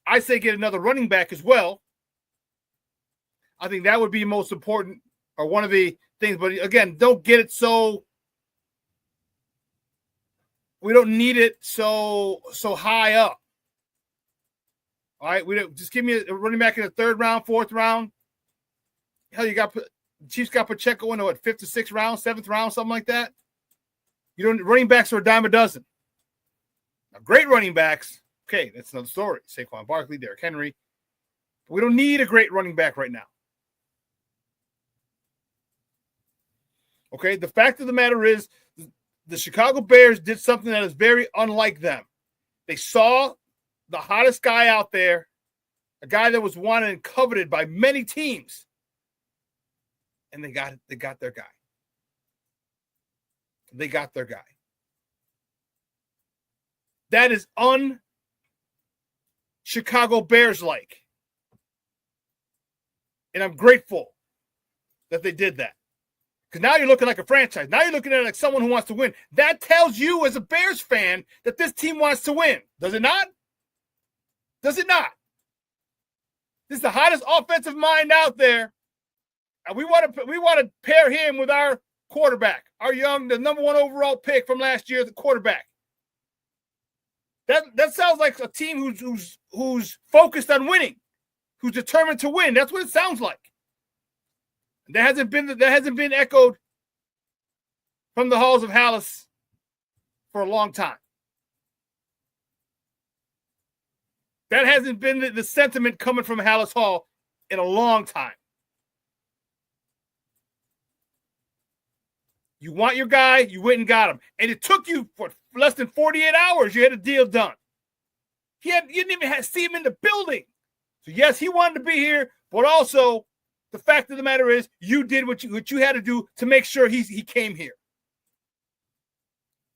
I say get another running back as well. I think that would be most important, or one of the things. But again, don't get it so we don't need it so high up. All right, we don't, just give me a running back in the 3rd round, 4th round. Hell, you got Chiefs got Pacheco in the 5th to 6th round, 7th round, something like that. You don't running backs are a dime a dozen. Now, great running backs. Okay, that's another story. Saquon Barkley, Derrick Henry. But we don't need a great running back right now. Okay, the fact of the matter is the Chicago Bears did something that is very unlike them. They saw the hottest guy out there, a guy that was wanted and coveted by many teams, and they got their guy. They got their guy. That is un-Chicago Bears-like. And I'm grateful that they did that. Because now you're looking like a franchise. Now you're looking at it like someone who wants to win. That tells you as a Bears fan that this team wants to win. Does it not? Does it not? This is the hottest offensive mind out there. And we want to pair him with our quarterback, the number 1 overall pick from last year, the quarterback. That sounds like a team who's focused on winning, who's determined to win. That's what it sounds like. That hasn't been echoed from the halls of Hallis for a long time. That hasn't been the sentiment coming from Hallis Hall in a long time. You want your guy, you went and got him. And it took you for less than 48 hours. You had a deal done. You didn't even see him in the building. So, yes, he wanted to be here, but also the fact of the matter is you did what you had to do to make sure he came here.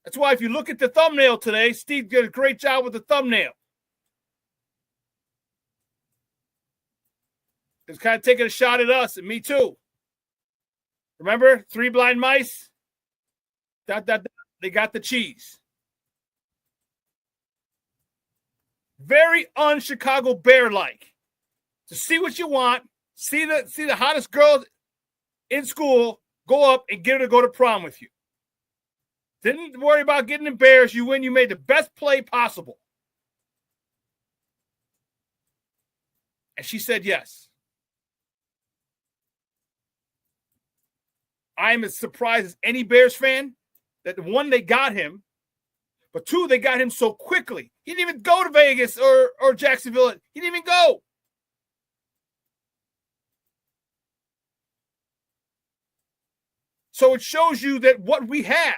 That's why if you look at the thumbnail today, Steve did a great job with the thumbnail. It's kind of taking a shot at us, and me too. Remember, 3 blind mice? They got the cheese. Very un-Chicago Bear-like. To see what you want, see the hottest girl in school, go up and get her to go to prom with you. Didn't worry about getting embarrassed. You win. You made the best play possible. And she said yes. I'm as surprised as any Bears fan that, 1, they got him, but 2, they got him so quickly. He didn't even go to Vegas or Jacksonville. He didn't even go. So it shows you that what we have.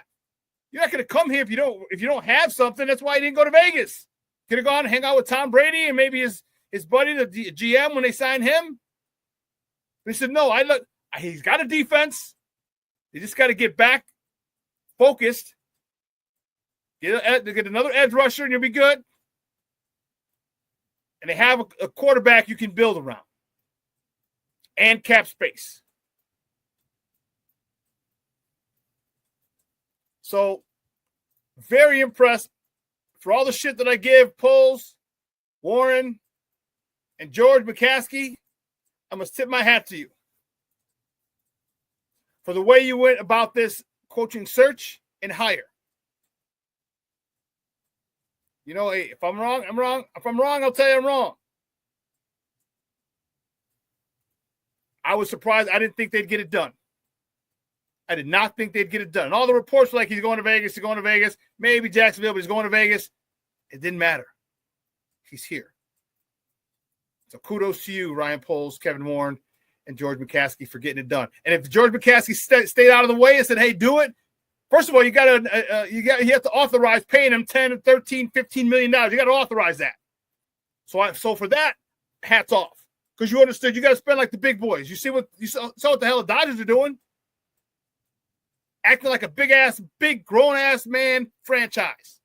You're not going to come here if you don't have something. That's why he didn't go to Vegas. Could have gone and hang out with Tom Brady and maybe his buddy, the GM, when they signed him. But he said, no, he's got a defense. They just got to get back focused. Get another edge rusher and you'll be good. And they have a quarterback you can build around. And cap space. So, very impressed. For all the shit that I give Poles, Warren, and George McCaskey, I must tip my hat to you. For the way you went about this coaching search and hire. You know, hey, if I'm wrong, I'm wrong. If I'm wrong, I'll tell you I'm wrong. I was surprised. I didn't think they'd get it done. I did not think they'd get it done. And all the reports were like, he's going to Vegas, maybe Jacksonville, but he's going to Vegas. It didn't matter. He's here. So kudos to you, Ryan Poles, Kevin Warren, and George McCaskey for getting it done. And if George McCaskey stayed out of the way and said, hey, do it, first of all, you have to authorize paying him $10, $13, $15 million. You got to authorize that. So for that, hats off. Because you understood you got to spend like the big boys. You saw what the hell the Dodgers are doing. Acting like a big grown-ass man franchise.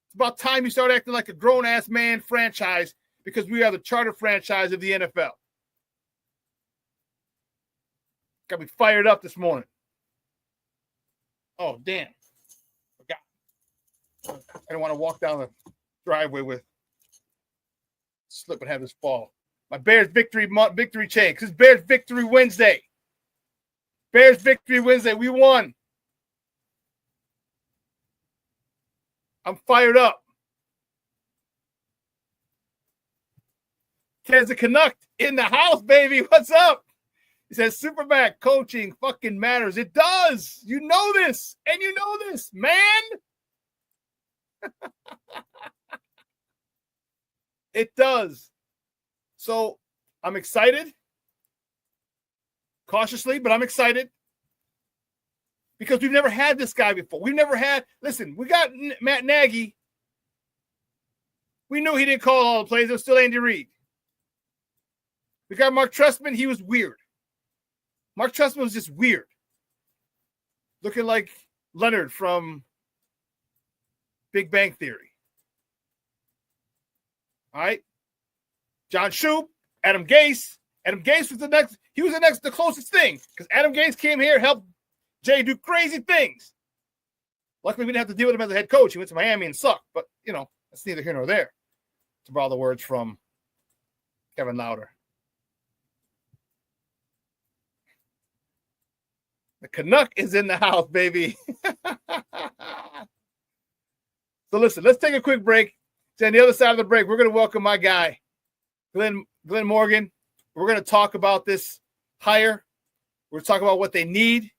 It's about time you start acting like a grown-ass man franchise because we are the charter franchise of the NFL. Got me fired up this morning. Oh, damn. Forgot. I don't want to walk down the driveway with slip and have this fall. My Bears victory chain. Because Bears victory Wednesday. Bears victory Wednesday. We won. I'm fired up. There's a Canuck in the house, baby. What's up? He says, SuperBack coaching fucking matters. It does. You know this. And you know this, man. It does. So I'm excited. Cautiously, but I'm excited. Because we've never had this guy before. We've never had, listen, we got Matt Nagy. We knew he didn't call all the plays. It was still Andy Reid. We got Mark Trestman. He was weird. Mark Trestman was just weird. Looking like Leonard from Big Bang Theory. All right. John Shoup, Adam Gase. Adam Gase was the closest thing. Because Adam Gase came here, helped Jay do crazy things. Luckily, we didn't have to deal with him as a head coach. He went to Miami and sucked. But, you know, that's neither here nor there. To borrow the words from Kevin Lauder. The Canuck is in the house, baby. So listen, let's take a quick break. So on the other side of the break, we're going to welcome my guy, Glynn Morgan. We're going to talk about this hire. We're going to talk about what they need.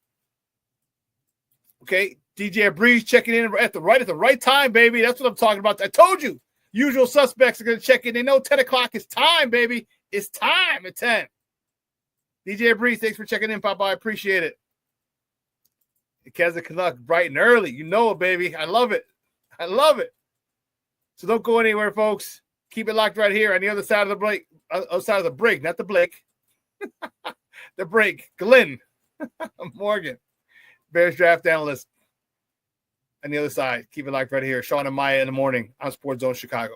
Okay, DJ Breeze checking in at the right time, baby. That's what I'm talking about. I told you, usual suspects are going to check in. They know 10 o'clock is time, baby. It's time at 10. DJ Breeze, thanks for checking in, Papa. I appreciate it. Because the Canuck bright and early. You know it, baby. I love it. I love it. So don't go anywhere, folks. Keep it locked right here on the other side of the break. Other side of the break, not the Blake. The break. Glynn Morgan, Bears draft analyst. On the other side, keep it locked right here. Shawn and Maya in the morning on Sports Zone Chicago.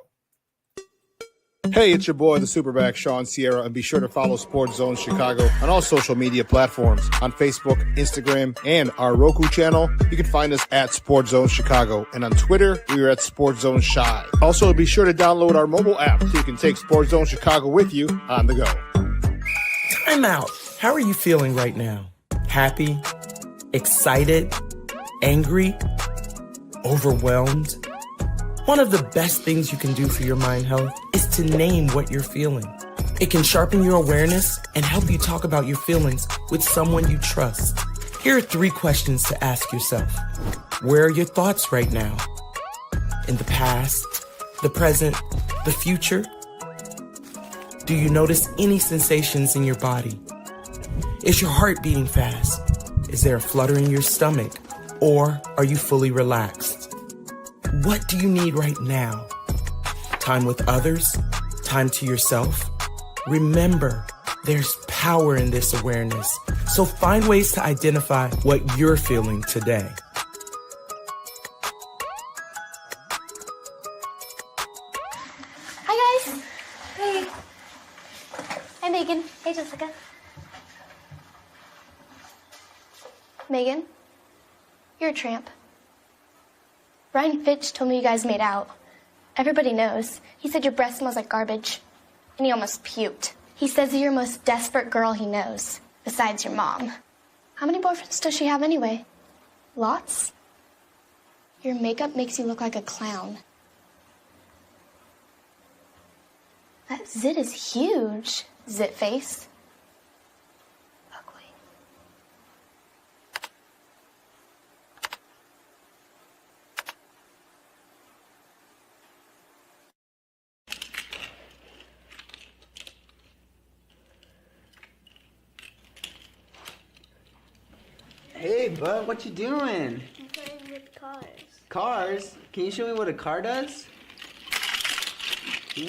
Hey, it's your boy, the SuperBack, Shawn Sierra, and be sure to follow Sports Zone Chicago on all social media platforms, on Facebook, Instagram, and our Roku channel. You can find us at Sports Zone Chicago, and on Twitter, we are at Sports Zone Shy. Also, be sure to download our mobile app so you can take Sports Zone Chicago with you on the go. Time out. How are you feeling right now? Happy? Excited? Angry? Overwhelmed? One of the best things you can do for your mind health is to name what you're feeling. It can sharpen your awareness and help you talk about your feelings with someone you trust. Here are 3 questions to ask yourself. Where are your thoughts right now? In the past, the present, the future? Do you notice any sensations in your body? Is your heart beating fast? Is there a flutter in your stomach? Or are you fully relaxed? What do you need right now? Time with others? Time to yourself? Remember, there's power in this awareness. So find ways to identify what you're feeling today. Hi, guys. Hey. Hi, Megan. Hey, Jessica. Megan, you're a tramp. Brian Fitch told me you guys made out. Everybody knows. He said your breath smells like garbage. And he almost puked. He says you're the most desperate girl he knows, besides your mom. How many boyfriends does she have anyway? Lots? Your makeup makes you look like a clown. That zit is huge, zit face. Ugly. Hey, bud, what you doing? I'm playing with cars. Cars? Can you show me what a car does?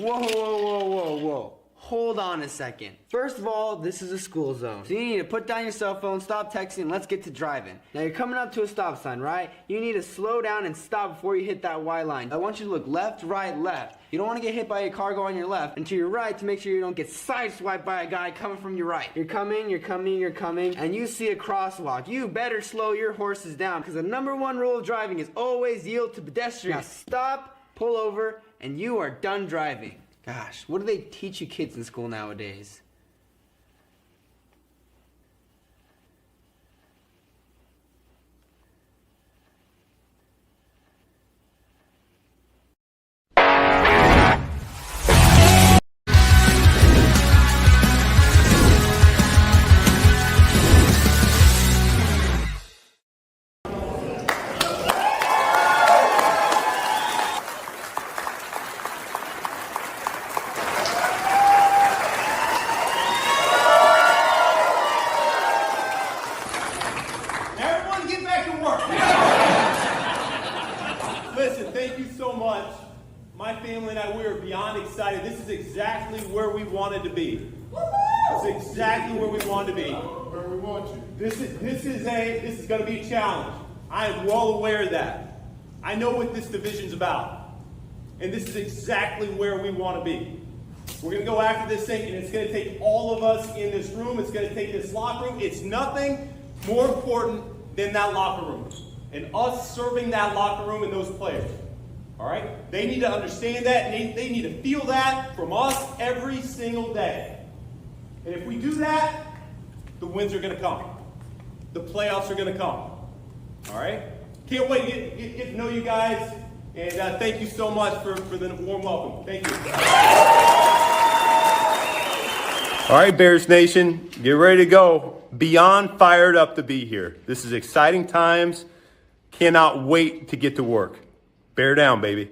Whoa, whoa, whoa, whoa, whoa. Hold on a second. First of all, this is a school zone. So you need to put down your cell phone, stop texting, and let's get to driving. Now you're coming up to a stop sign, right? You need to slow down and stop before you hit that Y line. I want you to look left, right, left. You don't want to get hit by a car going on your left, and to your right to make sure you don't get sideswiped by a guy coming from your right. You're coming, and you see a crosswalk. You better slow your horses down, because the #1 rule of driving is always yield to pedestrians. Now stop, pull over, and you are done driving. Gosh, what do they teach you kids in school nowadays? Everyone get back to work. Listen, thank you so much. My family and I, we are beyond excited. This is exactly where we wanted to be. This is exactly where we wanted to be. Where we want you. This is going to be a challenge. I am well aware of that. I know what this division's about. And this is exactly where we want to be. We're going to go after this thing, and it's going to take all of us in this room. It's going to take this locker room. It's nothing more important than that locker room and us serving that locker room and those players. All right? They need to understand that, and they need to feel that from us every single day. And if we do that, the wins are going to come. The playoffs are going to come. All right? Can't wait to get to know you guys, and thank you so much for the warm welcome. Thank you. All right, Bears Nation, get ready to go. Beyond fired up to be here. This is exciting times. Cannot wait to get to work. Bear down, baby.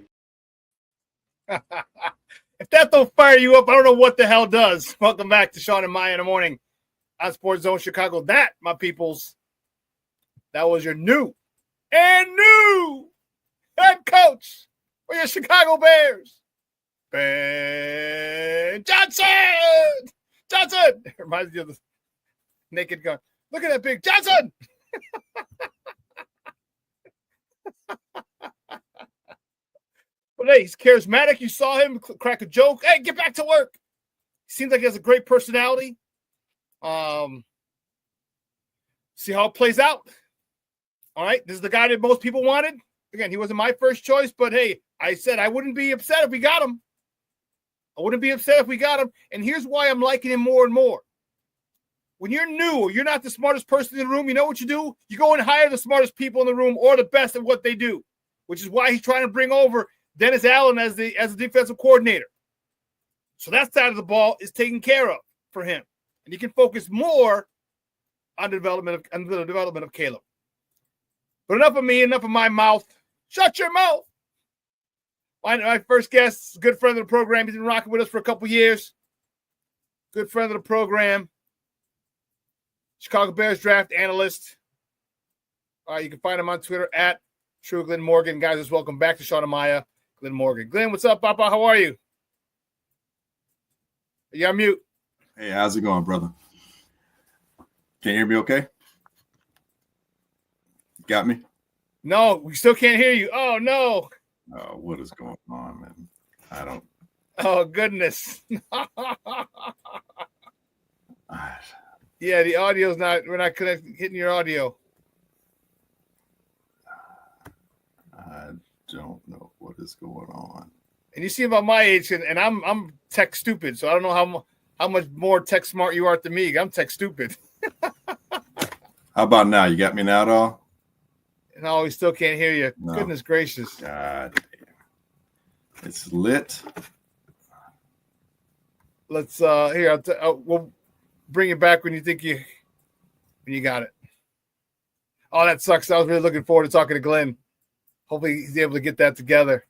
If that don't fire you up, I don't know what the hell does. Welcome back to Shawn and Maya in the morning on Sports Zone Chicago. That, my peoples, that was your new head coach for your Chicago Bears, Ben Johnson. Johnson reminds me of the naked gun. Look at that big Johnson. But hey, he's charismatic. You saw him crack a joke. Hey, get back to work. He seems like he has a great personality. See how it plays out. All right, this is the guy that most people wanted. Again, he wasn't my first choice, but hey, I said I wouldn't be upset if we got him. I wouldn't be upset if we got him. And here's why I'm liking him more and more. When you're new or you're not the smartest person in the room, you know what you do? You go and hire the smartest people in the room or the best at what they do, which is why he's trying to bring over Dennis Allen as the defensive coordinator. So that side of the ball is taken care of for him. And he can focus more on the development of Caleb. But enough of me, enough of my mouth. Shut your mouth. My first guest, good friend of the program. He's been rocking with us for a couple years. Good friend of the program. Chicago Bears Draft Analyst. You can find him on Twitter at True Glynn Morgan. Guys, just welcome back to Shawn and Maya. Glynn Morgan. Glynn, what's up, Papa? How are you? Are you on mute? Hey, how's it going, brother? Can you hear me okay? Got me? No, we still can't hear you. Oh, no. Oh, what is going on, man? I don't. Oh, goodness. Yeah, the audio's not, we're not hitting your audio. I don't know what is going on. And you see about my age, and I'm tech stupid, so I don't know how much more tech smart you are than me. I'm tech stupid. How about now? You got me now at all? No, we still can't hear you. No. Goodness gracious. God damn. It's lit. Let's here. We'll bring it back when you think you got it. Oh, that sucks. I was really looking forward to talking to Glynn. Hopefully he's able to get that together.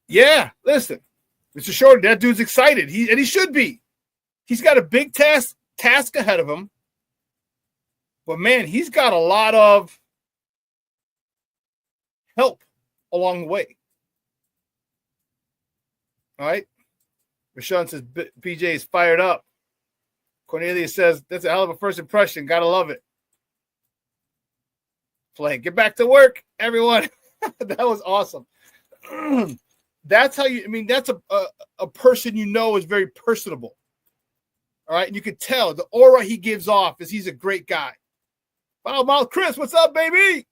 Yeah, listen. Mr. Shorty, that dude's excited. He should be. He's got a big task ahead of him. But, man, he's got a lot of help along the way. All right? Rashawn says PJ is fired up. Cornelia says, that's a hell of a first impression. Got to love it. Play. Get back to work, everyone. That was awesome. That's how that's a person you know is very personable. All right. And you can tell the aura he gives off is he's a great guy. Foul mouth Chris, what's up, baby?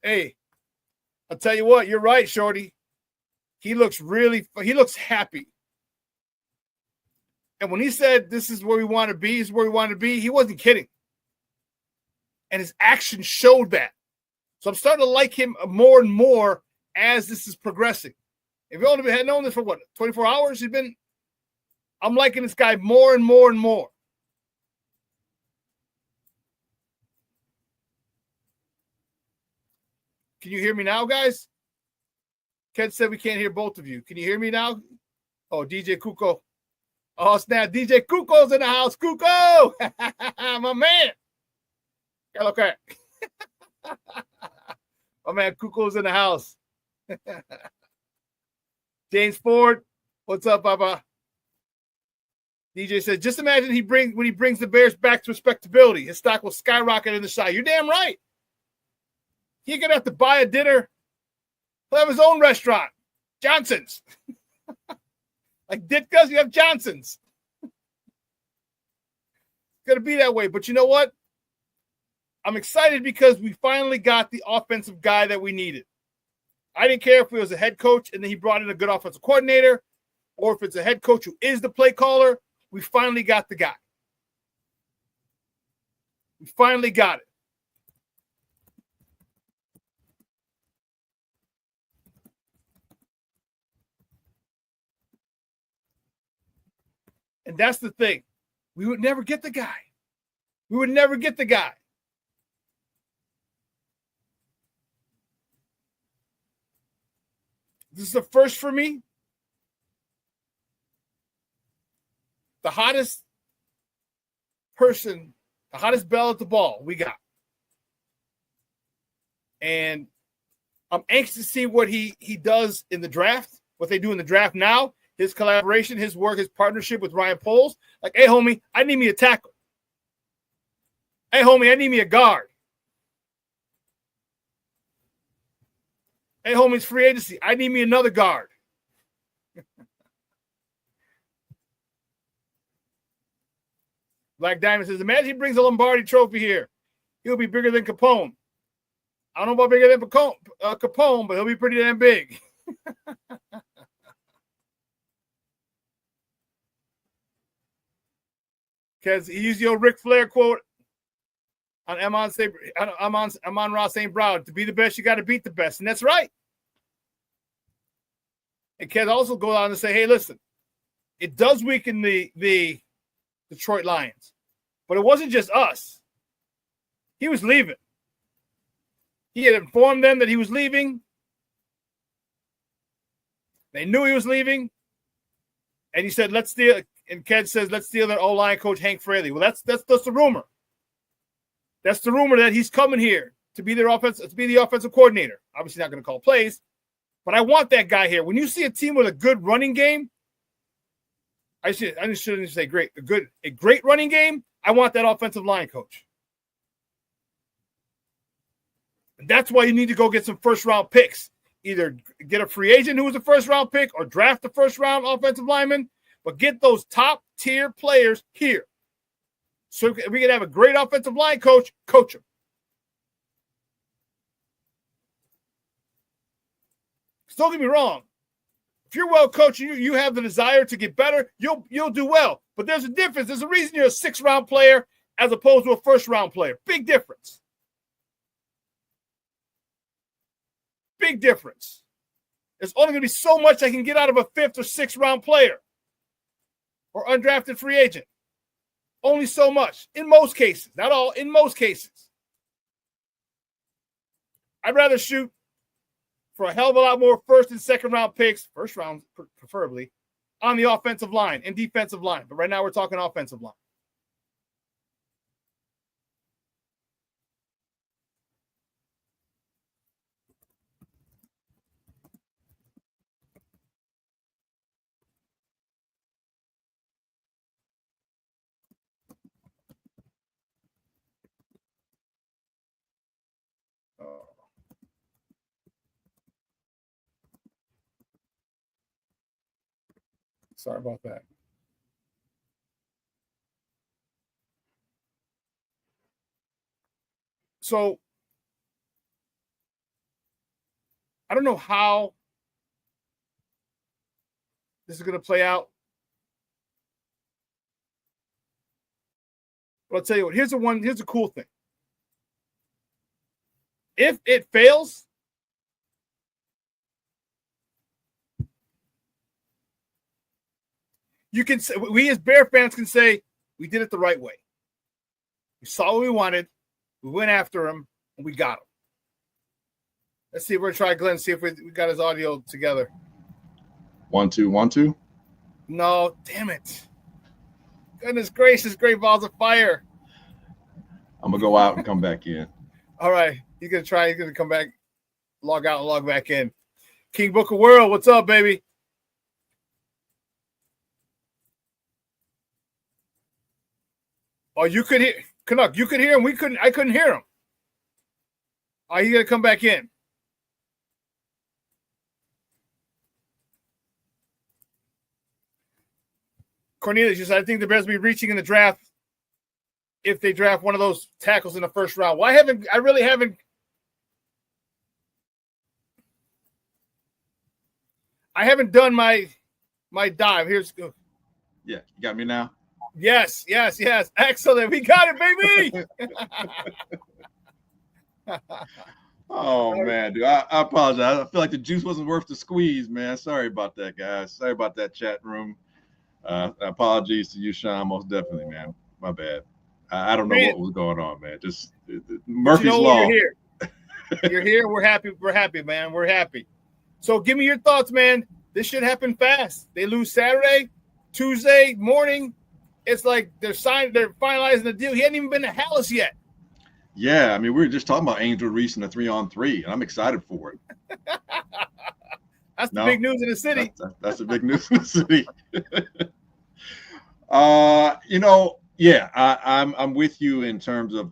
Hey, I'll tell you what, you're right, Shorty. He looks happy. And when he said this is where we want to be, he wasn't kidding. And his actions showed that. So I'm starting to like him more and more as this is progressing. If you only had known this for 24 hours, I'm liking this guy more and more and more. Can you hear me now, guys? Ken said we can't hear both of you. Can you hear me now? Oh, DJ Kuko. Oh, snap. DJ Kuko's in the house. Kuko! My man. Okay. My man Kuko's in the house. James Ford, what's up, Papa? DJ said, just imagine when he brings the Bears back to respectability, his stock will skyrocket in the side. You're damn right. He ain't gonna have to buy a dinner. He'll have his own restaurant, Johnson's. Like Ditka's, you have Johnson's. It's gonna be that way. But you know what? I'm excited because we finally got the offensive guy that we needed. I didn't care if he was a head coach and then he brought in a good offensive coordinator, or if it's a head coach who is the play caller. We finally got the guy. We finally got it. And that's the thing. We would never get the guy. We would never get the guy. This is the first for me. The hottest person, the hottest bell at the ball we got. And I'm anxious to see what he does in the draft, what they do in the draft now, his collaboration, his work, his partnership with Ryan Poles. Like, hey, homie, I need me a tackle. Hey, homie, I need me a guard. Hey, homie, it's free agency. I need me another guard. Black Diamond says, imagine he brings a Lombardi trophy here. He'll be bigger than Capone. I don't know about bigger than Capone, but he'll be pretty damn big. Because he used the old Ric Flair quote on Amon-Ra St. Brown. To be the best, you got to beat the best. And that's right. And Kez also goes on to say, hey, listen, it does weaken the Detroit Lions. But it wasn't just us. He was leaving. He had informed them that he was leaving. They knew he was leaving. And he said, let's steal. And Ked says, let's steal their O-line coach, Hank Fraley. Well, that's the rumor. That's the rumor that he's coming here to be the offensive coordinator. Obviously not going to call plays, but I want that guy here. When you see a team with a good running game, I shouldn't say great. A great running game, I want that offensive line coach. And that's why you need to go get some first-round picks. Either get a free agent who was a first-round pick or draft a first-round offensive lineman, but get those top-tier players here. So we can have a great offensive line coach him. Don't get me wrong. If you're well coached and you have the desire to get better, you'll do well. But there's a difference. There's a reason you're a 6th-round player as opposed to a 1st-round player. Big difference. Big difference. There's only going to be so much I can get out of a 5th or 6th-round player or undrafted free agent. Only so much. In most cases. Not all. In most cases. I'd rather shoot for a hell of a lot more 1st and 2nd-round picks, 1st round preferably, on the offensive line and defensive line. But right now we're talking offensive line. Sorry about that. So I don't know how this is going to play out. But I'll tell you what, here's a cool thing. If it fails, we as Bear fans can say we did it the right way. We saw what we wanted, we went after him, and we got him. Let's see if we're gonna try Glynn, see if we got his audio together. 1 2 1 2. No, damn it. Goodness gracious, great balls of fire. I'm gonna go out and come back in. All right. He's gonna come back, log out and log back in. King Booker World, what's up, baby? Oh, you could hear Canuck, you could hear him. I couldn't hear him. Oh, he's gonna come back in. Cornelius just, I think the Bears will be reaching in the draft if they draft one of those tackles in the first round. Well, I really haven't done my dive. Here's Yeah, you got me now? Yes. Excellent. We got it, baby. Oh, man, dude. I apologize. I feel like the juice wasn't worth the squeeze, man. Sorry about that, guys. Sorry about that chat room. Apologies to you, Shawn, most definitely, man. My bad. I don't know what was going on, man. Just Murphy's Law. You're here. You're here. We're happy. We're happy, man. We're happy. So give me your thoughts, man. This should happen fast. They lose Saturday, Tuesday morning. It's like they're finalizing the deal. He hadn't even been to Hallis yet. Yeah, I mean, we were just talking about Angel Reese in a 3-on-3, and I'm excited for it. That's the big news in the city. That's the big news in the city. I'm with you in terms of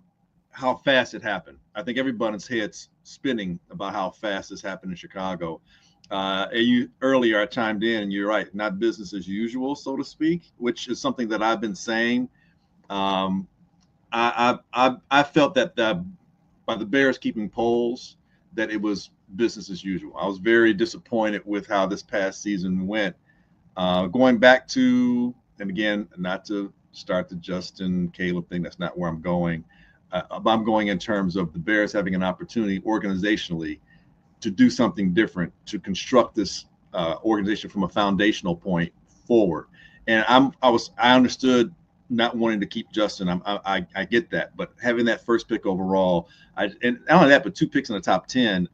how fast it happened. I think everybody's head's spinning about how fast this happened in Chicago. Earlier I chimed in, and you're right, not business as usual, so to speak, which is something that I've been saying. I felt that by the Bears keeping polls, that it was business as usual. I was very disappointed with how this past season went. Going back to, and again, not to start the Justin Caleb thing, that's not where I'm going. I'm going in terms of the Bears having an opportunity organizationally to do something different, to construct this organization from a foundational point forward. And I understood not wanting to keep Justin. I get that, but having that first pick overall, and not only that, but 2 picks in the top 10,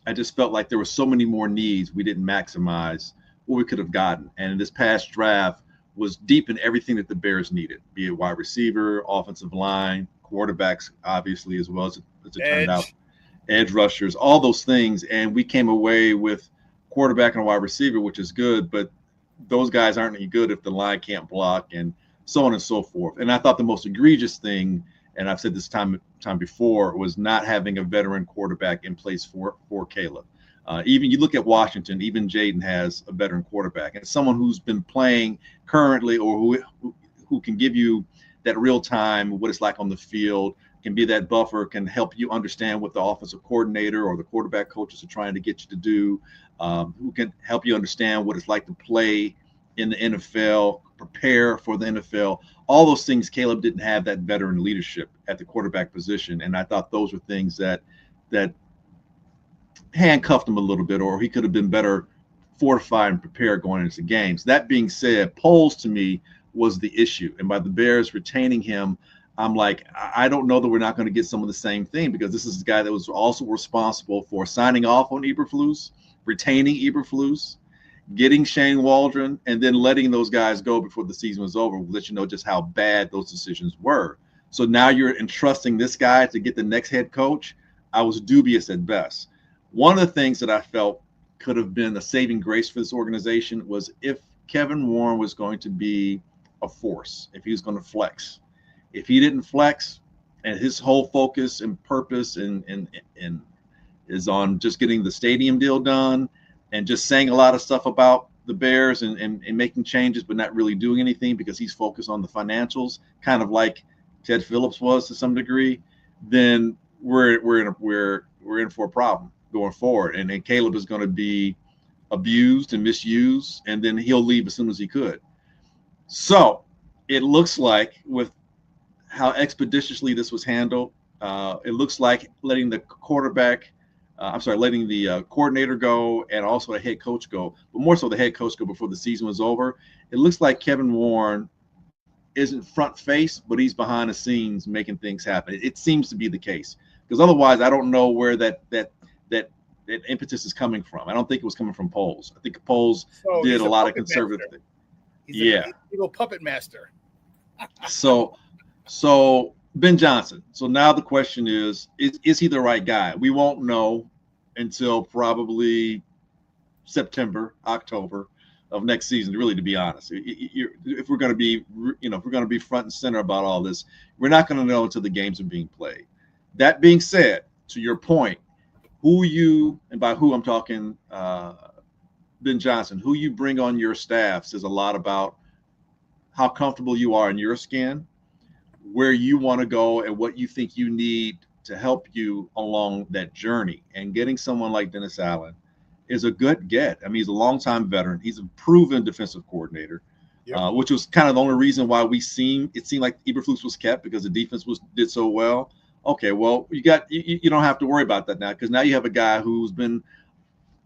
I just felt like there were so many more needs we didn't maximize what we could have gotten. And this past draft was deep in everything that the Bears needed, be it wide receiver, offensive line, quarterbacks, obviously, as well as it turned out, edge rushers, all those things. And we came away with quarterback and a wide receiver, which is good, but those guys aren't any good if the line can't block, and so on and so forth. And I thought the most egregious thing, and I've said this time before, was not having a veteran quarterback in place for Caleb. Even you look at Washington, even Jaden has a veteran quarterback, and someone who's been playing currently, or who can give you that real time, what it's like on the field, can be that buffer, can help you understand what the offensive coordinator or the quarterback coaches are trying to get you to do, who can help you understand what it's like to play in the NFL, prepare for the NFL. All those things, Caleb didn't have that veteran leadership at the quarterback position. And I thought those were things that handcuffed him a little bit, or he could have been better fortified and prepared going into games. That being said, polls to me was the issue. And by the Bears retaining him, I'm like, I don't know that we're not going to get some of the same thing, because this is a guy that was also responsible for signing off on Eberflus, retaining Eberflus, getting Shane Waldron, and then letting those guys go before the season was over. We'll let you know just how bad those decisions were. So now you're entrusting this guy to get the next head coach. I was dubious at best. One of the things that I felt could have been a saving grace for this organization was if Kevin Warren was going to be a force, if he was going to flex. If he didn't flex, and his whole focus and purpose and is on just getting the stadium deal done, and just saying a lot of stuff about the Bears and making changes, but not really doing anything because he's focused on the financials, kind of like Ted Phillips was to some degree, then we're in for a problem going forward. And then Caleb is going to be abused and misused, and then he'll leave as soon as he could. So it looks like with how expeditiously this was handled, it looks like letting the coordinator go and also the head coach go, but more so the head coach go before the season was over. It looks like Kevin Warren isn't front face, but he's behind the scenes making things happen. It seems to be the case, because otherwise I don't know where that impetus is coming from. I don't think it was coming from polls. I think polls did a lot of conservative things. He's a little puppet master. So Ben Johnson. So now the question is he the right guy? We won't know until probably September, October of next season, really, to be honest. If we're going to be front and center about all this, we're not going to know until the games are being played. That being said, to your point, and by who I'm talking, Ben Johnson, who you bring on your staff says a lot about how comfortable you are in your skin, where you want to go, and what you think you need to help you along that journey. And getting someone like Dennis Allen is a good get. I mean, he's a longtime veteran. He's a proven defensive coordinator, which was kind of the only reason why it seemed like Eberflus was kept, because the defense did so well. Okay, well, you don't have to worry about that now, because now you have a guy who's been,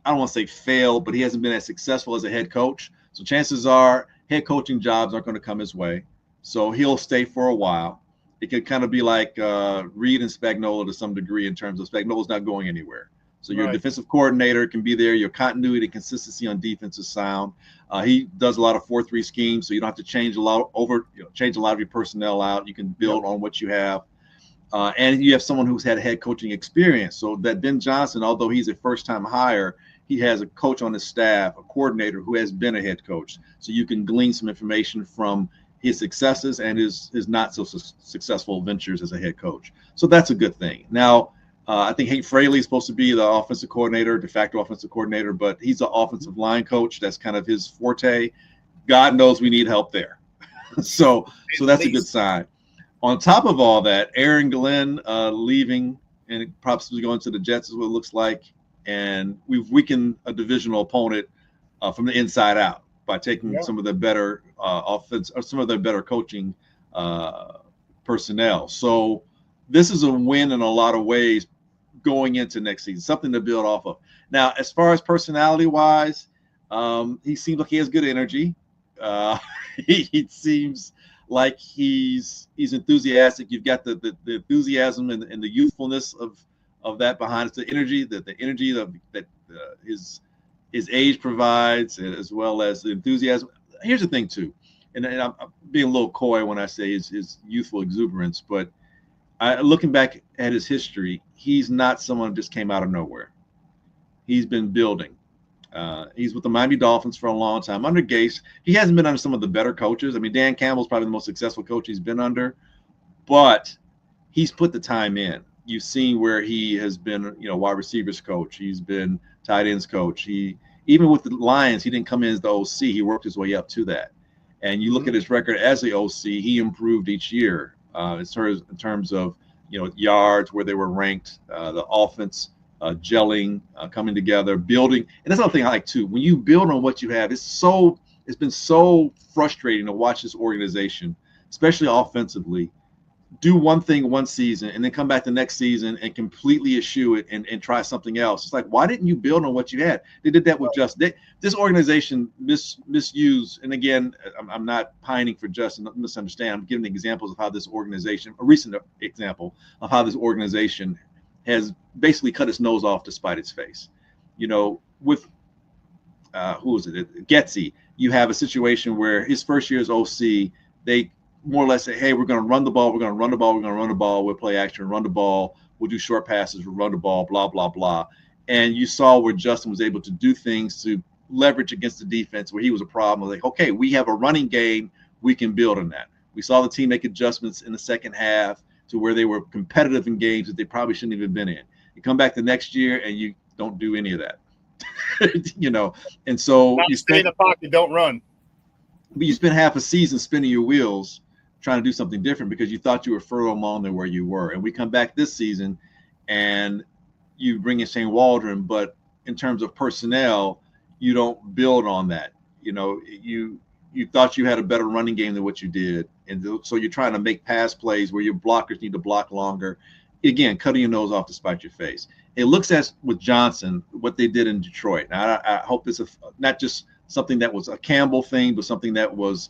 I don't want to say failed, but he hasn't been as successful as a head coach. So chances are head coaching jobs aren't going to come his way. So he'll stay for a while. It could kind of be like Reed and Spagnuolo to some degree, in terms of Spagnuolo's not going anywhere. So your defensive coordinator can be there. Your continuity and consistency on defense is sound. He does a lot of 4-3 schemes, so you don't have to change a lot of your personnel out. You can build on what you have. And you have someone who's had head coaching experience. So that Ben Johnson, although he's a first-time hire, he has a coach on his staff, a coordinator who has been a head coach. So you can glean some information from his successes and his not so successful ventures as a head coach. So that's a good thing. Now, I think Hank Fraley is supposed to be the offensive coordinator, de facto offensive coordinator, but he's an offensive line coach. That's kind of his forte. God knows we need help there. So that's a good sign. On top of all that, Aaron Glenn leaving and possibly going to the Jets is what it looks like. And we've weakened a divisional opponent from the inside out by taking some of the better offense or some of the better coaching personnel. So this is a win in a lot of ways going into next season, something to build off of. Now, as far as personality-wise, he seems like he has good energy. He seems like he's enthusiastic. You've got the enthusiasm and the youthfulness of that behind it. The energy that his age provides, as well as the enthusiasm. Here's the thing too, and I'm being a little coy when I say his youthful exuberance, but looking back at his history, he's not someone who just came out of nowhere. He's been building. He's with the Miami Dolphins for a long time. Under Gase, he hasn't been under some of the better coaches. I mean, Dan Campbell's probably the most successful coach he's been under, but he's put the time in. You've seen where he has been, wide receivers coach. He's been tight ends coach. Even with the Lions, he didn't come in as the OC. He worked his way up to that. And you look at his record as the OC, he improved each year in terms of, yards, where they were ranked, the offense gelling, coming together, building. And that's another thing I like too. When you build on what you have, it's been so frustrating to watch this organization, especially offensively, do one thing one season and then come back the next season and completely eschew it and try something else. It's like, why didn't you build on what you had? They did that with this organization misused. And again, I'm not pining for Justin, misunderstand. I'm giving examples of how this organization, a recent example of how this organization has basically cut its nose off to spite its face. With who is it? Getsy, you have a situation where his first year as OC, they more or less say, hey, we're going to run the ball, we'll play action, run the ball, we'll do short passes, we'll run the ball, blah, blah, blah. And you saw where Justin was able to do things to leverage against the defense where he was a problem. Like, okay, we have a running game, we can build on that. We saw the team make adjustments in the second half to where they were competitive in games that they probably shouldn't have even been in. You come back the next year and you don't do any of that. you know, and so Not you stay in spend the pocket, don't run. but you spent half a season spinning your wheels trying to do something different because you thought you were further along than where you were. And we come back this season and you bring in Shane Waldron, but in terms of personnel, you don't build on that. You know, you thought you had a better running game than what you did. And so you're trying to make pass plays where your blockers need to block longer. Again, cutting your nose off to spite your face. It looks as with Johnson, what they did in Detroit. Now, I hope it's not just something that was a Campbell thing, but something that was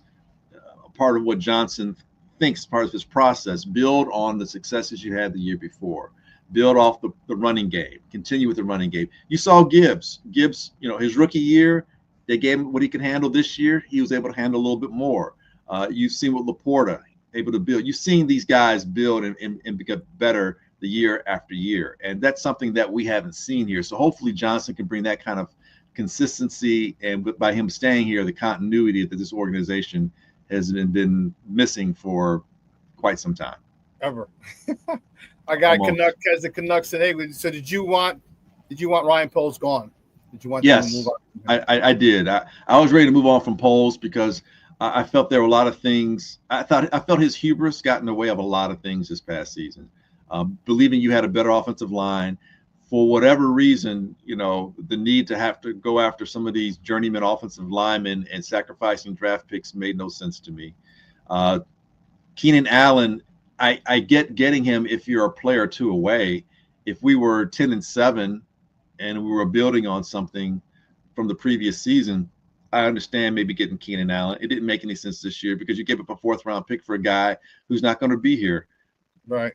a part of what Johnson thinks part of his process. Build on the successes you had the year before. Build off the running game. Continue with the running game. You saw Gibbs. Gibbs, you know, his rookie year, they gave him what he could handle this year. He was able to handle a little bit more. You've seen what Laporta able to build. You've seen these guys build and become better the year after year. And that's something that we haven't seen here. So hopefully Johnson can bring that kind of consistency, and by him staying here, the continuity that this organization has been missing for quite some time. Ever. I got Canuck as the Canucks today. So did you want Ryan Poles gone? Did you want Yes, him to move on? I did. I was ready to move on from Poles because I felt there were a lot of things. I felt his hubris got in the way of a lot of things this past season. Believing you had a better offensive line, for whatever reason, you know, the need to have to go after some of these journeyman offensive linemen and sacrificing draft picks made no sense to me. Keenan Allen, I get getting him if you're a player or two away. If we were 10-7 and we were building on something from the previous season, I understand maybe getting Keenan Allen. It didn't make any sense this year because you gave up a 4th-round pick for a guy who's not going to be here. Right.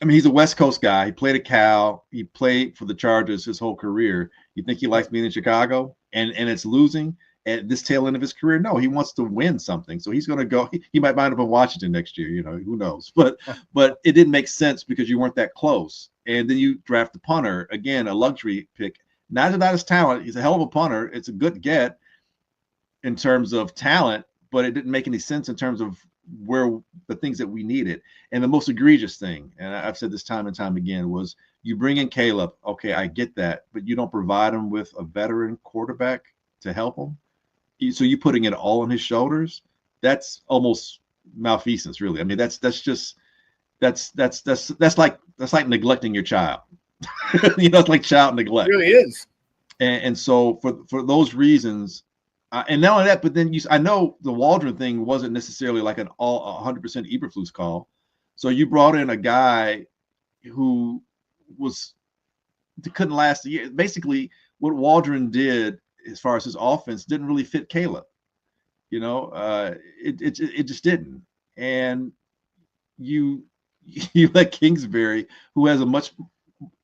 I mean, he's a West Coast guy. He played at Cal. He played for the Chargers his whole career. You think he likes being in Chicago and it's losing at this tail end of his career? No, he wants to win something. So he's going to go. He might wind up in Washington next year. You know, who knows? But it didn't make sense because you weren't that close. And then you draft the punter, again, a luxury pick. Not about his talent. He's a hell of a punter. It's a good get in terms of talent, but it didn't make any sense in terms of where the things that we needed. And the most egregious thing, and I've said this time and time again, was you bring in Caleb. Okay, I get that, but you don't provide him with a veteran quarterback to help him. So you putting it all on his shoulders. That's almost malfeasance, really. I mean, that's like neglecting your child. You know, it's like child neglect. It really is. And so for those reasons, and not only that, but then I know the Waldron thing wasn't necessarily like an all 100% Eberflus call. So you brought in a guy who couldn't last a year. Basically, what Waldron did as far as his offense didn't really fit Caleb. You know, it just didn't. And you let Kingsbury, who has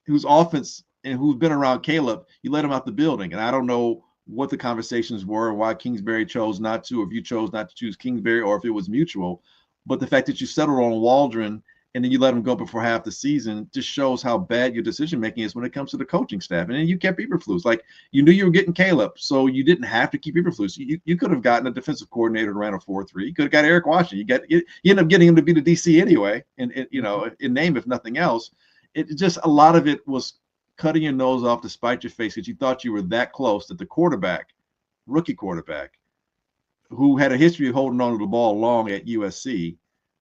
whose offense and who's been around Caleb, you let him out the building. And I don't know what the conversations were, why Kingsbury chose not to, or if you chose not to choose Kingsbury, or if it was mutual. But the fact that you settled on Waldron and then you let him go before half the season just shows how bad your decision making is when it comes to the coaching staff. And then you kept Eberflus. Like, you knew you were getting Caleb, so you didn't have to keep Eberflus. You could have gotten a defensive coordinator to run a 4-3. You could have got Eric Washington. You end up getting him to be the DC anyway, and you know, in name if nothing else. It just, a lot of it was cutting your nose off to spite your face because you thought you were that close that the quarterback, rookie quarterback, who had a history of holding on to the ball long at USC,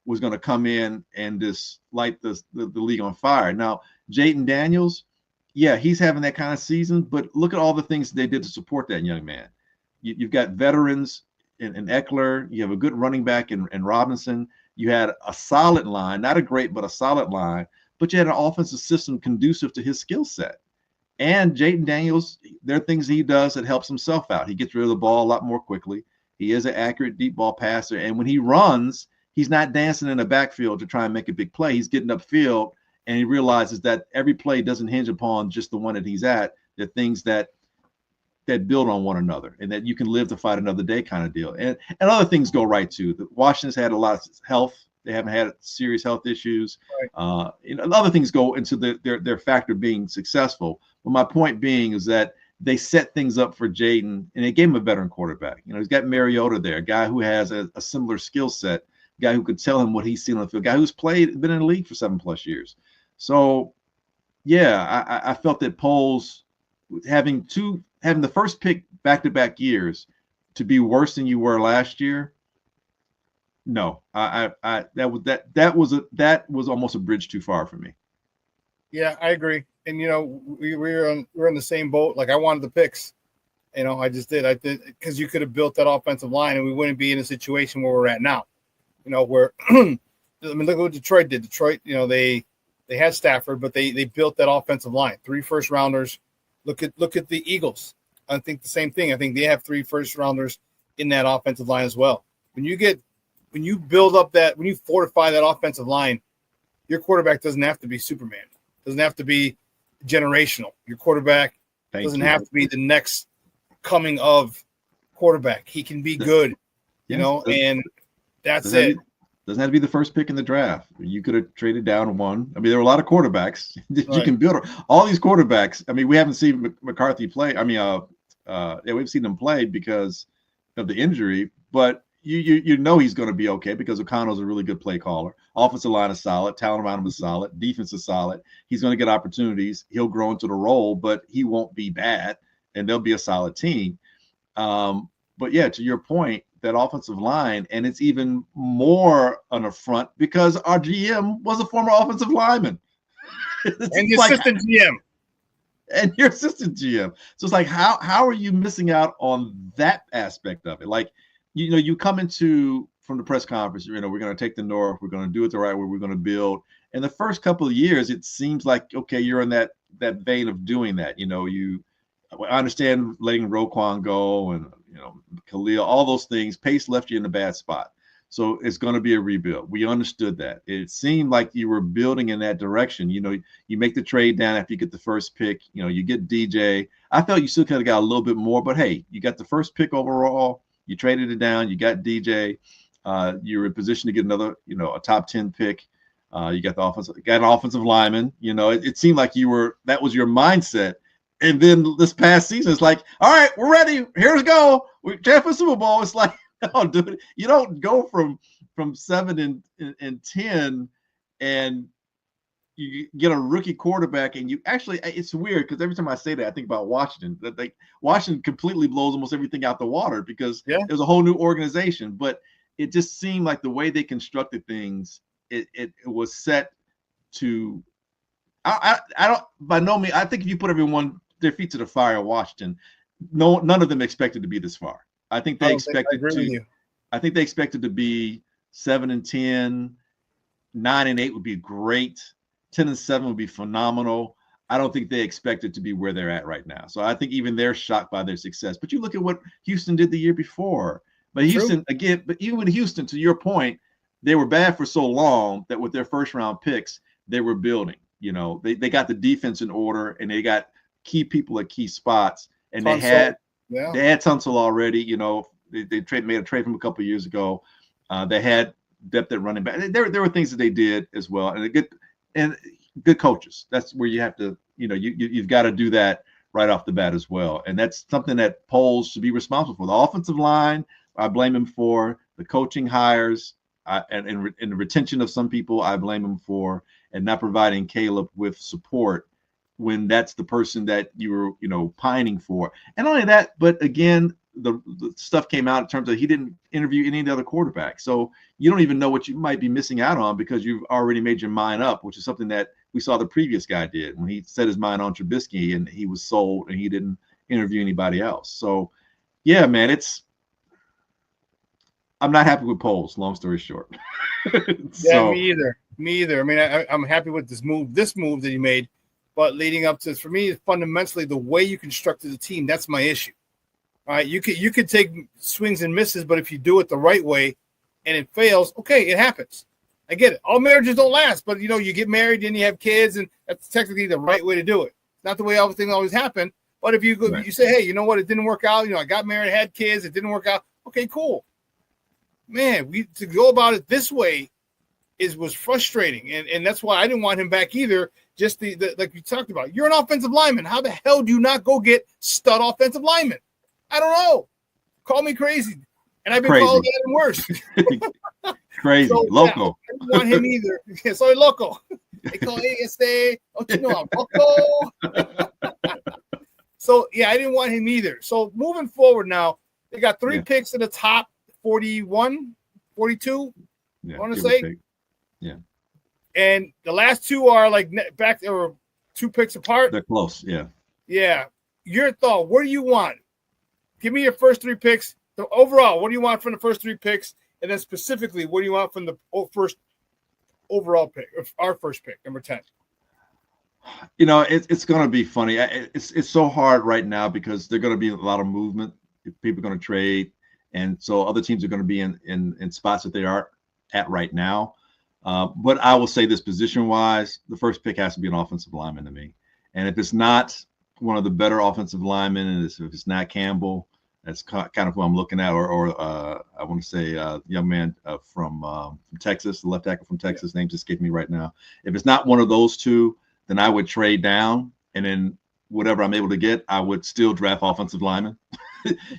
was going to come in and just light the league on fire. Now, Jayden Daniels, yeah, he's having that kind of season, but look at all the things they did to support that young man. You've got veterans in Eckler. You have a good running back in Robinson. You had a solid line, not a great, but a solid line. But you had an offensive system conducive to his skill set. And Jayden Daniels, there are things he does that helps himself out. He gets rid of the ball a lot more quickly. He is an accurate deep ball passer. And when he runs, he's not dancing in the backfield to try and make a big play. He's getting upfield, and he realizes that every play doesn't hinge upon just the one that he's at. There are things that build on one another and that you can live to fight another day kind of deal. And other things go right, too. Washington's had a lot of health. They haven't had serious health issues. Right. Other things go into their factor being successful. But my point being is that they set things up for Jayden, and they gave him a veteran quarterback. You know, he's got Mariota there, a guy who has a similar skill set, a guy who could tell him what he's seen on the field, a guy who's been in the league for 7+ years. So, yeah, I felt that Poles having having the first pick back-to-back years to be worse than you were last year. No, that was almost a bridge too far for me. Yeah, I agree. And we're in the same boat. Like, I wanted the picks. I just did. I did because you could have built that offensive line, and we wouldn't be in a situation where we're at now. Where I mean, look at what Detroit did. Detroit, they had Stafford, but they built that offensive line. 3 first-rounders. Look at the Eagles. I think the same thing. I think they have 3 first-rounders in that offensive line as well. When you build up when you fortify that offensive line, your quarterback doesn't have to be Superman. Doesn't have to be generational. Your quarterback doesn't have to be the next coming of quarterback. He can be good, and that's it. Doesn't have to be the first pick in the draft. You could have traded down one. I mean, there were a lot of quarterbacks that you can build. All these quarterbacks. I mean, we haven't seen McCarthy play. I mean, we've seen him play because of the injury, but you know he's going to be okay because O'Connell's a really good play caller. Offensive line is solid. Talent around him is solid. Defense is solid. He's going to get opportunities. He'll grow into the role, but he won't be bad, and they'll be a solid team. But yeah, to your point, that offensive line, and it's even more an affront because our GM was a former offensive lineman. And the assistant GM. And your assistant GM. So it's like, how are you missing out on that aspect of it? Like, you come from the press conference, we're going to take the North, we're going to do it the right way, we're going to build. In the first couple of years, it seems like, okay, you're in that vein of doing that. I understand letting Roquan go and, Khalil, all those things. Pace left you in a bad spot. So it's going to be a rebuild. We understood that. It seemed like you were building in that direction. You make the trade down after you get the first pick. You get DJ. I felt you still could have got a little bit more, but hey, you got the first pick overall. You traded it down. You got DJ. You're in position to get another, a top 10 pick. You got an offensive lineman. It seemed like that was your mindset. And then this past season, it's like, all right, we're ready. Here's go. We're champion Super Bowl. It's like, no, dude, you don't go from 7 and 10 and you get a rookie quarterback, and you actually, it's weird because every time I say that, I think about Washington. That Washington completely blows almost everything out the water because it was a whole new organization. But it just seemed like the way they constructed things, it was set to. I don't, by no means. I think if you put everyone their feet to the fire in Washington, none of them expected to be this far. I think they expected to be 7 and 10, 9 and 8 would be great. 10 and 7 would be phenomenal. I don't think they expected to be where they're at right now. So I think even they're shocked by their success. But you look at what Houston did the year before. But Houston, again, but even with Houston, to your point, they were bad for so long that with their first round picks, they were building. They got the defense in order, and they got key people at key spots. And they had Tunsil already. They made a trade from a couple of years ago. They had depth at running back. There were things that they did as well, and good coaches. That's where you have to, you've got to do that right off the bat as well. And that's something that Poles should be responsible for. The offensive line, I blame him for. The coaching hires and the retention of some people, I blame him for, and not providing Caleb with support when that's the person that you were, pining for. And only that, but again, the stuff came out in terms of he didn't interview any of the other quarterbacks. So you don't even know what you might be missing out on because you've already made your mind up, which is something that we saw the previous guy did when he set his mind on Trubisky and he was sold and he didn't interview anybody else. So yeah, man, I'm not happy with Poles, long story short. Yeah, me either. I mean, I'm happy with this move that he made, but leading up to, for me, fundamentally the way you constructed the team, that's my issue. All right, you could take swings and misses, but if you do it the right way and it fails, okay, it happens. I get it. All marriages don't last, but you get married and you have kids, and that's technically the right way to do it. Not the way everything always happen, but if you go, you say, hey, you know what, it didn't work out. I got married, had kids, it didn't work out. Okay, cool. Man, to go about it this way was frustrating, and that's why I didn't want him back either. Just the like you talked about, you're an offensive lineman. How the hell do you not go get stud offensive lineman? I don't know. Call me crazy, and I've been called that and worse. Crazy, so, loco. Yeah, I didn't want him either. Soy loco. They call don't you know I'm loco? So, yeah, I didn't want him either. So, moving forward now, they got 3 picks in the top 41, 42, I want to say. Yeah. And the last 2 are like back or 2 picks apart. They're close, yeah. Yeah. Your thought, what do you want? Give me your first 3 picks. So overall, what do you want from the first 3 picks? And then specifically, what do you want from the first overall pick, our first pick, number 10? You know, it's going to be funny. It's so hard right now because there's going to be a lot of movement. People are going to trade. And so other teams are going to be in spots that they are at right now. But I will say this, position-wise, the first pick has to be an offensive lineman to me. And if it's not one of the better offensive linemen, and if it's not Campbell, that's kind of who I'm looking at, or I want to say young man from Texas, the left tackle from Texas, name just escaped me right now. If it's not one of those 2, then I would trade down, and then whatever I'm able to get, I would still draft offensive linemen.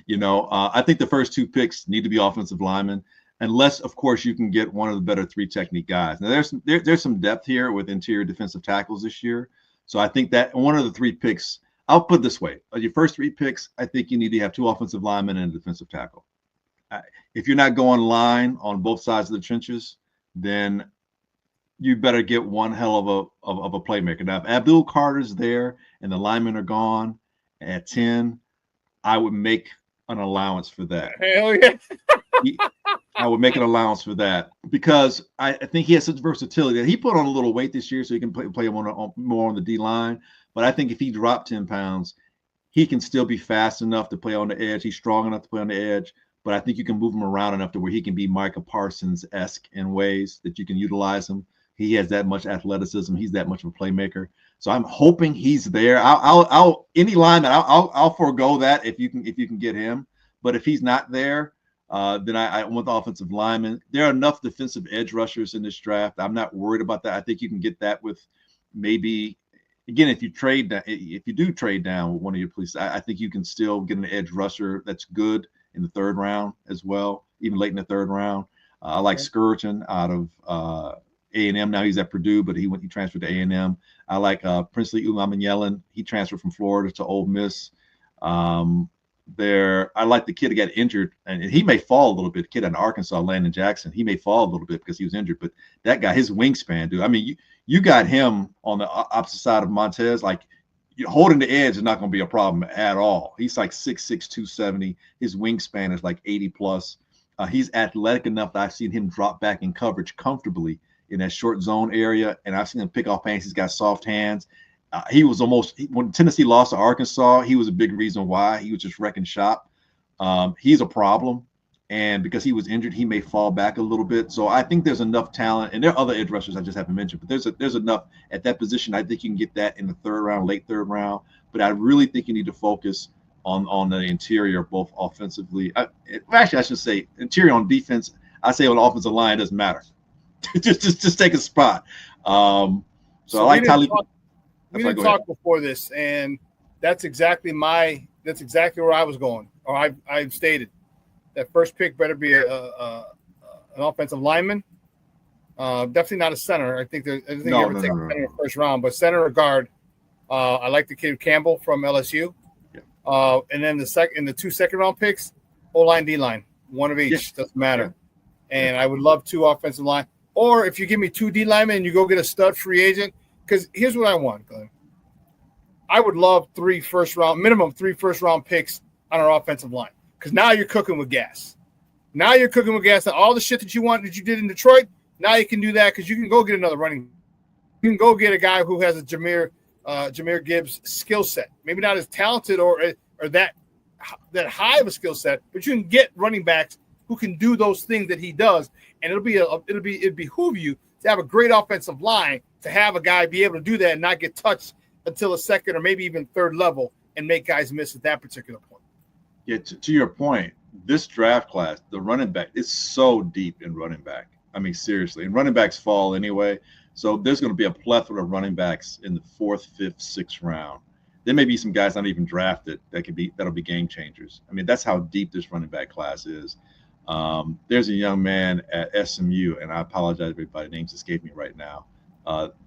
You know, I think the first 2 picks need to be offensive linemen, unless, of course, you can get one of the better 3 technique guys. Now, there's some depth here with interior defensive tackles this year. So I think that one of the 3 picks, I'll put it this way. Your first 3 picks, I think you need to have 2 offensive linemen and a defensive tackle. If you're not going line on both sides of the trenches, then you better get one hell of a playmaker. Now, if Abdul Carter's there and the linemen are gone at 10, I would make an allowance for that. Hell yeah. I would make an allowance for that because I think he has such versatility. He put on a little weight this year so he can play him more on the D line. But I think if he dropped 10 pounds, he can still be fast enough to play on the edge. He's strong enough to play on the edge. But I think you can move him around enough to where he can be Micah Parsons-esque in ways that you can utilize him. He has that much athleticism. He's that much of a playmaker. So I'm hoping he's there. I'll any lineman, I'll forego that if you can get him. But if he's not there, then I want the offensive lineman. There are enough defensive edge rushers in this draft. I'm not worried about that. I think you can get that with maybe, again, if you do trade down with one of your police, I think you can still get an edge rusher that's good in the 3rd round as well, even late in the 3rd round. I like Skirton out of A&M. Now he's at Purdue, but he transferred to A&M. I like Princely Ulamanyelen. He transferred from Florida to Ole Miss. I like the kid who got injured, and he may fall a little bit. The kid in Arkansas, Landon Jackson, he may fall a little bit because he was injured. But that guy, his wingspan, dude. I mean, you got him on the opposite side of Montez. Like, holding the edge is not going to be a problem at all. He's like 6'6", 270. His wingspan is like 80 plus. He's athletic enough that I've seen him drop back in coverage comfortably in that short zone area, and I've seen him pick off pass. He's got soft hands. He was when Tennessee lost to Arkansas, he was a big reason why. He was just wrecking shop. He's a problem, and because he was injured, he may fall back a little bit. So I think there's enough talent, and there are other edge rushers I just haven't mentioned, but there's enough at that position. I think you can get that in the 3rd round, late 3rd round. But I really think you need to focus on the interior, both offensively. Actually, I should say interior on defense. I say on the offensive line, it doesn't matter. just take a spot. So I like Tyler. We didn't talk before this, and that's exactly where I was going, or I've stated that first pick better be an offensive lineman. Definitely not a center. I think you ever take a center in the 1st round, but center or guard. I like the kid Campbell from LSU. Yeah. And then the 2 second-round picks, O-line, D-line, one of each. Doesn't matter. Yeah. And I would love 2 offensive line. Or if you give me 2 D linemen and you go get a stud free agent, because here's what I want, Glenn. I would love 3 first round picks on our offensive line, because now you're cooking with gas. Now you're cooking with gas. All the shit that you did in Detroit, now you can do that because you can go get another running. You can go get a guy who has a Jahmyr Gibbs skill set. Maybe not as talented or that high of a skill set, but you can get running backs who can do those things that he does, and it'd behoove you to have a great offensive line, to have a guy be able to do that and not get touched until a 2nd or maybe even 3rd level and make guys miss at that particular point. Yeah, to your point, this draft class, the running back, is so deep in running back. I mean, seriously, and running backs fall anyway. So there's going to be a plethora of running backs in the 4th, 5th, 6th round. There may be some guys not even drafted that'll be game changers. I mean, that's how deep this running back class is. There's a young man at SMU, and I apologize, everybody, names escape me right now.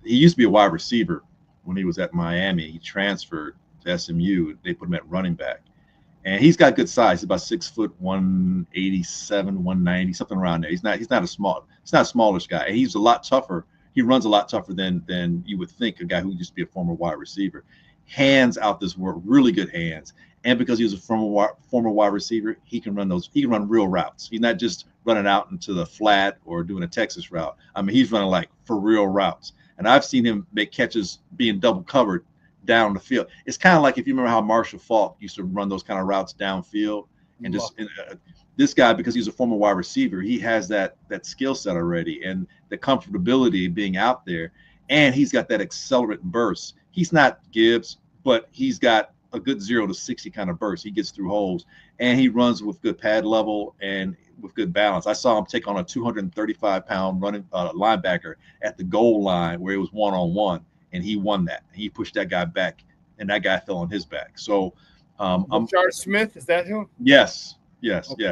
He used to be a wide receiver when he was at Miami. He transferred to SMU. They put him at running back. And he's got good size. He's about 6 foot 187, 190, something around there. He's not a smallish guy. And he's a lot tougher. He runs a lot tougher than you would think, a guy who used to be a former wide receiver. Hands out this world, really good hands. And because he was a former wide receiver, he can run real routes. He's not just running out into the flat or doing a Texas route. I mean, he's running like for real routes. And I've seen him make catches being double covered down the field. It's kind of like if you remember how Marshall Faulk used to run those kind of routes downfield. And this guy, because he's a former wide receiver, he has that skill set already and the comfortability being out there. And he's got that accelerant burst. He's not Gibbs, but he's got a good 0 to 60 kind of burst. He gets through holes, and he runs with good pad level and with good balance. I saw him take on a 235-pound running linebacker at the goal line where it was one-on-one, and he won that. He pushed that guy back, and that guy fell on his back. So, Charles Smith, is that him? Yes.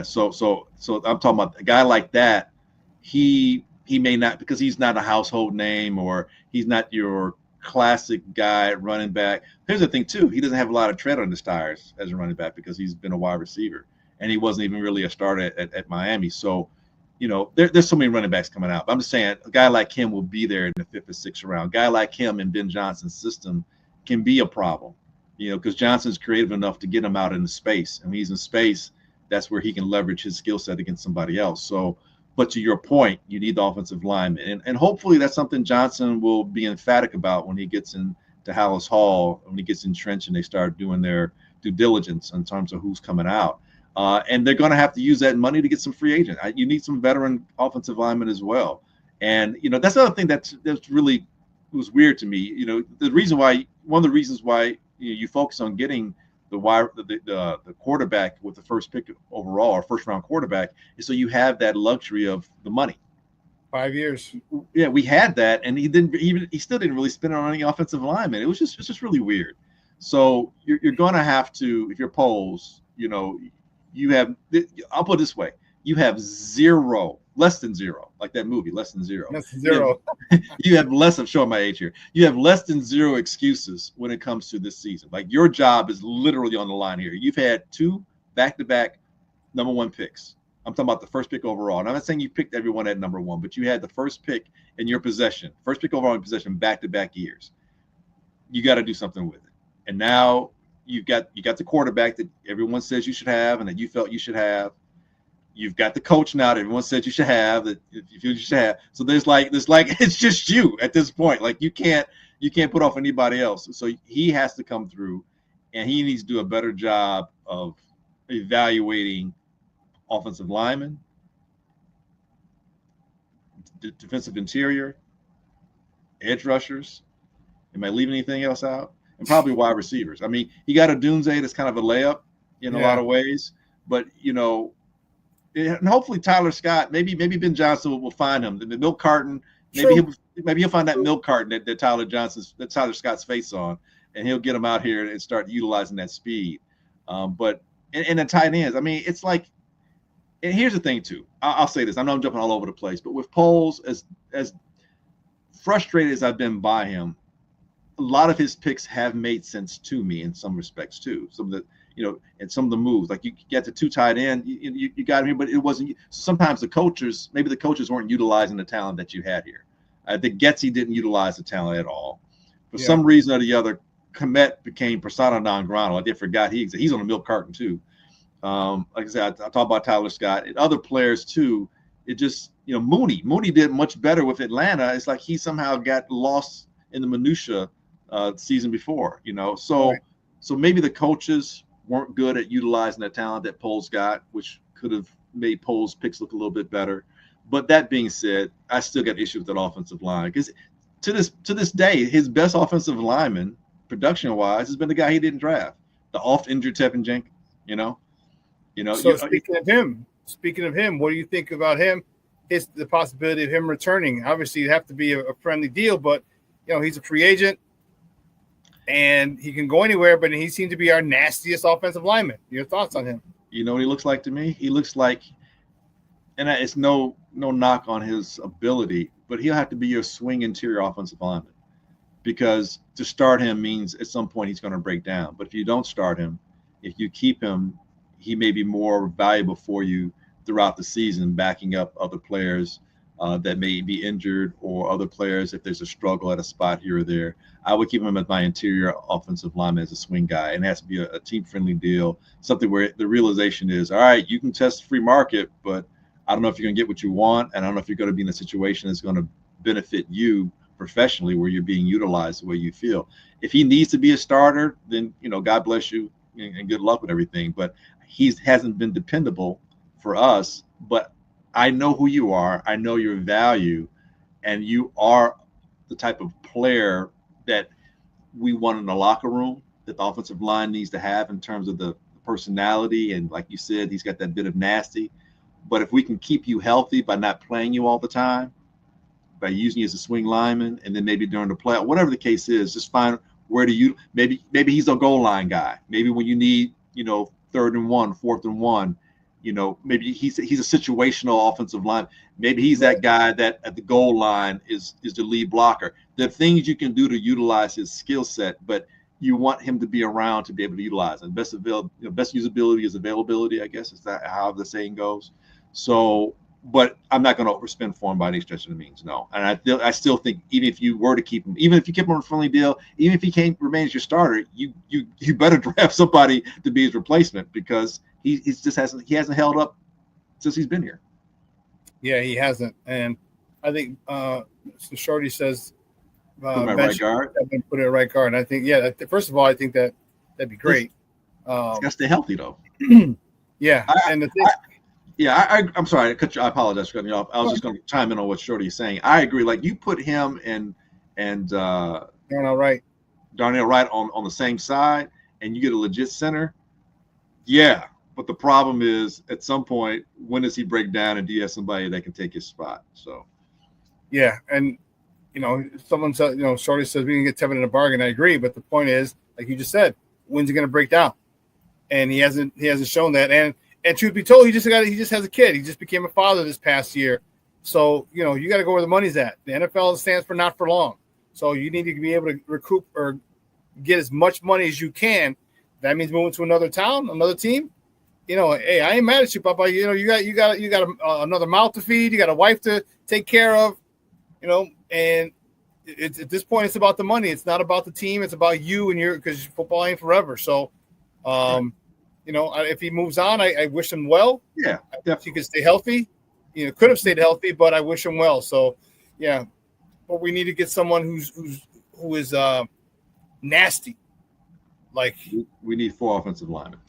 So I'm talking about a guy like that. He may not, because he's not a household name or he's not your classic guy at running back. Here's the thing too, he doesn't have a lot of tread on his tires as a running back because he's been a wide receiver and he wasn't even really a starter at Miami. So, there's so many running backs coming out. But I'm just saying a guy like him will be there in the 5th or 6th round. A guy like him in Ben Johnson's system can be a problem, because Johnson's creative enough to get him out into space. And when he's in space, that's where he can leverage his skill set against somebody else. So, but to your point, you need the offensive lineman. And hopefully that's something Johnson will be emphatic about when he gets into Hallis Hall, when he gets entrenched and they start doing their due diligence in terms of who's coming out. And they're going to have to use that money to get some free agent. You need some veteran offensive linemen as well. And, that's another thing that's really was weird to me. One of the reasons why you focus on getting the quarterback with the first pick overall or first round quarterback is so you have that luxury of the money. 5 years. Yeah, we had that, and he still didn't really spend it on any offensive lineman. It was just really weird. So you're going to have to, if you're Poles, you have, I'll put it this way, you have less than zero, like that movie, Less Than Zero. Less than zero. You have less, I'm showing my age here. You have less than 0 excuses when it comes to this season. Like your job is literally on the line here. You've had 2 back-to-back number 1 picks. I'm talking about the first pick overall. And I'm not saying you picked everyone at number 1, but you had the first pick in your possession, first pick overall in possession, back-to-back years. You got to do something with it. And now you got the quarterback that everyone says you should have and that you felt you should have. You've got the coach now that everyone said you should have, that you feel you should have. So there's like it's just you at this point. Like you can't put off anybody else. So he has to come through, and he needs to do a better job of evaluating offensive linemen, defensive interior, edge rushers. Am I leaving anything else out? And probably wide receivers. I mean, he got a Dunze that's kind of a layup in a lot of ways, but and hopefully Tyler Scott, maybe Ben Johnson will find him. The milk carton, maybe he'll find that milk carton that Tyler Scott's face on, and he'll get him out here and start utilizing that speed. But the tight ends, I mean, it's like, and here's the thing too. I'll say this. I know I'm jumping all over the place, but with Poles, as frustrated as I've been by him, a lot of his picks have made sense to me in some respects too. Some of the, and some of the moves, like you get the 2 tight end, you got him here, but it wasn't. Sometimes the coaches weren't utilizing the talent that you had here. I think Getsy didn't utilize the talent at all. For some reason or the other, Komet became persona non grata. Like they forgot he's on the milk carton too. Like I said, I talk about Tyler Scott and other players too. It just, Mooney did much better with Atlanta. It's like he somehow got lost in the minutia season before, So maybe the coaches weren't good at utilizing the talent that Poles got, which could have made Poles' picks look a little bit better. But that being said, I still got issues with that offensive line because to this day, his best offensive lineman, production-wise, has been the guy he didn't draft, the oft-injured Tevin Jenkins. So speaking of him, what do you think about him? Is the possibility of him returning? Obviously, it'd have to be a friendly deal, but he's a free agent. And he can go anywhere, but he seemed to be our nastiest offensive lineman. Your thoughts on him? You know what he looks like to me? He looks like, and it's no knock on his ability, but he'll have to be your swing interior offensive lineman because to start him means at some point he's going to break down. But if you don't start him, if you keep him, he may be more valuable for you throughout the season, backing up other players that may be injured, or other players if there's a struggle at a spot here or there. I would keep him as my interior offensive lineman as a swing guy, and it has to be a team-friendly deal, something where the realization is, all right, you can test the free market, but I don't know if you're going to get what you want, and I don't know if you're going to be in a situation that's going to benefit you professionally where you're being utilized the way you feel. If he needs to be a starter, then, God bless you and good luck with everything. But he hasn't been dependable for us. But I know who you are. I know your value, and you are the type of player that we want in the locker room, that the offensive line needs to have in terms of the personality. And like you said, he's got that bit of nasty. But if we can keep you healthy by not playing you all the time, by using you as a swing lineman, and then maybe during the play, whatever the case is, just find where do you, maybe he's a goal line guy. Maybe when you need, 3rd and 1, 4th and 1, maybe he's a situational offensive line. Maybe he's that guy that at the goal line is the lead blocker. There are things you can do to utilize his skill set, but you want him to be around to be able to utilize it. Best usability is availability, I guess. Is that how the saying goes? So, but I'm not going to overspend for him by any stretch of the means, no. And I still think even if you were to keep him, even if you keep him on a friendly deal, even if he remains your starter, you better draft somebody to be his replacement, because he hasn't held up since he's been here. Yeah, he hasn't. And I think so Shorty says put him at right guard. Put it at right guard. And I think, first of all, I think that'd be great. He's got to stay healthy though. Yeah. I'm sorry. I apologize for cutting you off. I was just going to chime in on what Shorty is saying. I agree. Like, you put him and Darnell Wright on the same side, and you get a legit center. Yeah, but the problem is, at some point, when does he break down, and do you have somebody that can take his spot? So, yeah, and someone said, Shorty says we can get Tevin in a bargain. I agree, but the point is, like you just said, when's he going to break down? And he hasn't shown that. And truth be told, he just has a kid. He just became a father this past year. So, you got to go where the money's at. The NFL stands for not for long. So you need to be able to recoup or get as much money as you can. That means moving to another town, another team. Hey, I ain't mad at you, Papa. You got another mouth to feed. You got a wife to take care of. And at this point, it's about the money. It's not about the team. It's about you and because football ain't forever. So, if he moves on, I wish him well. Yeah, definitely. He could stay healthy. Could have stayed healthy, but I wish him well. So, yeah. But we need to get someone who is nasty. Like, we need 4 offensive linemen.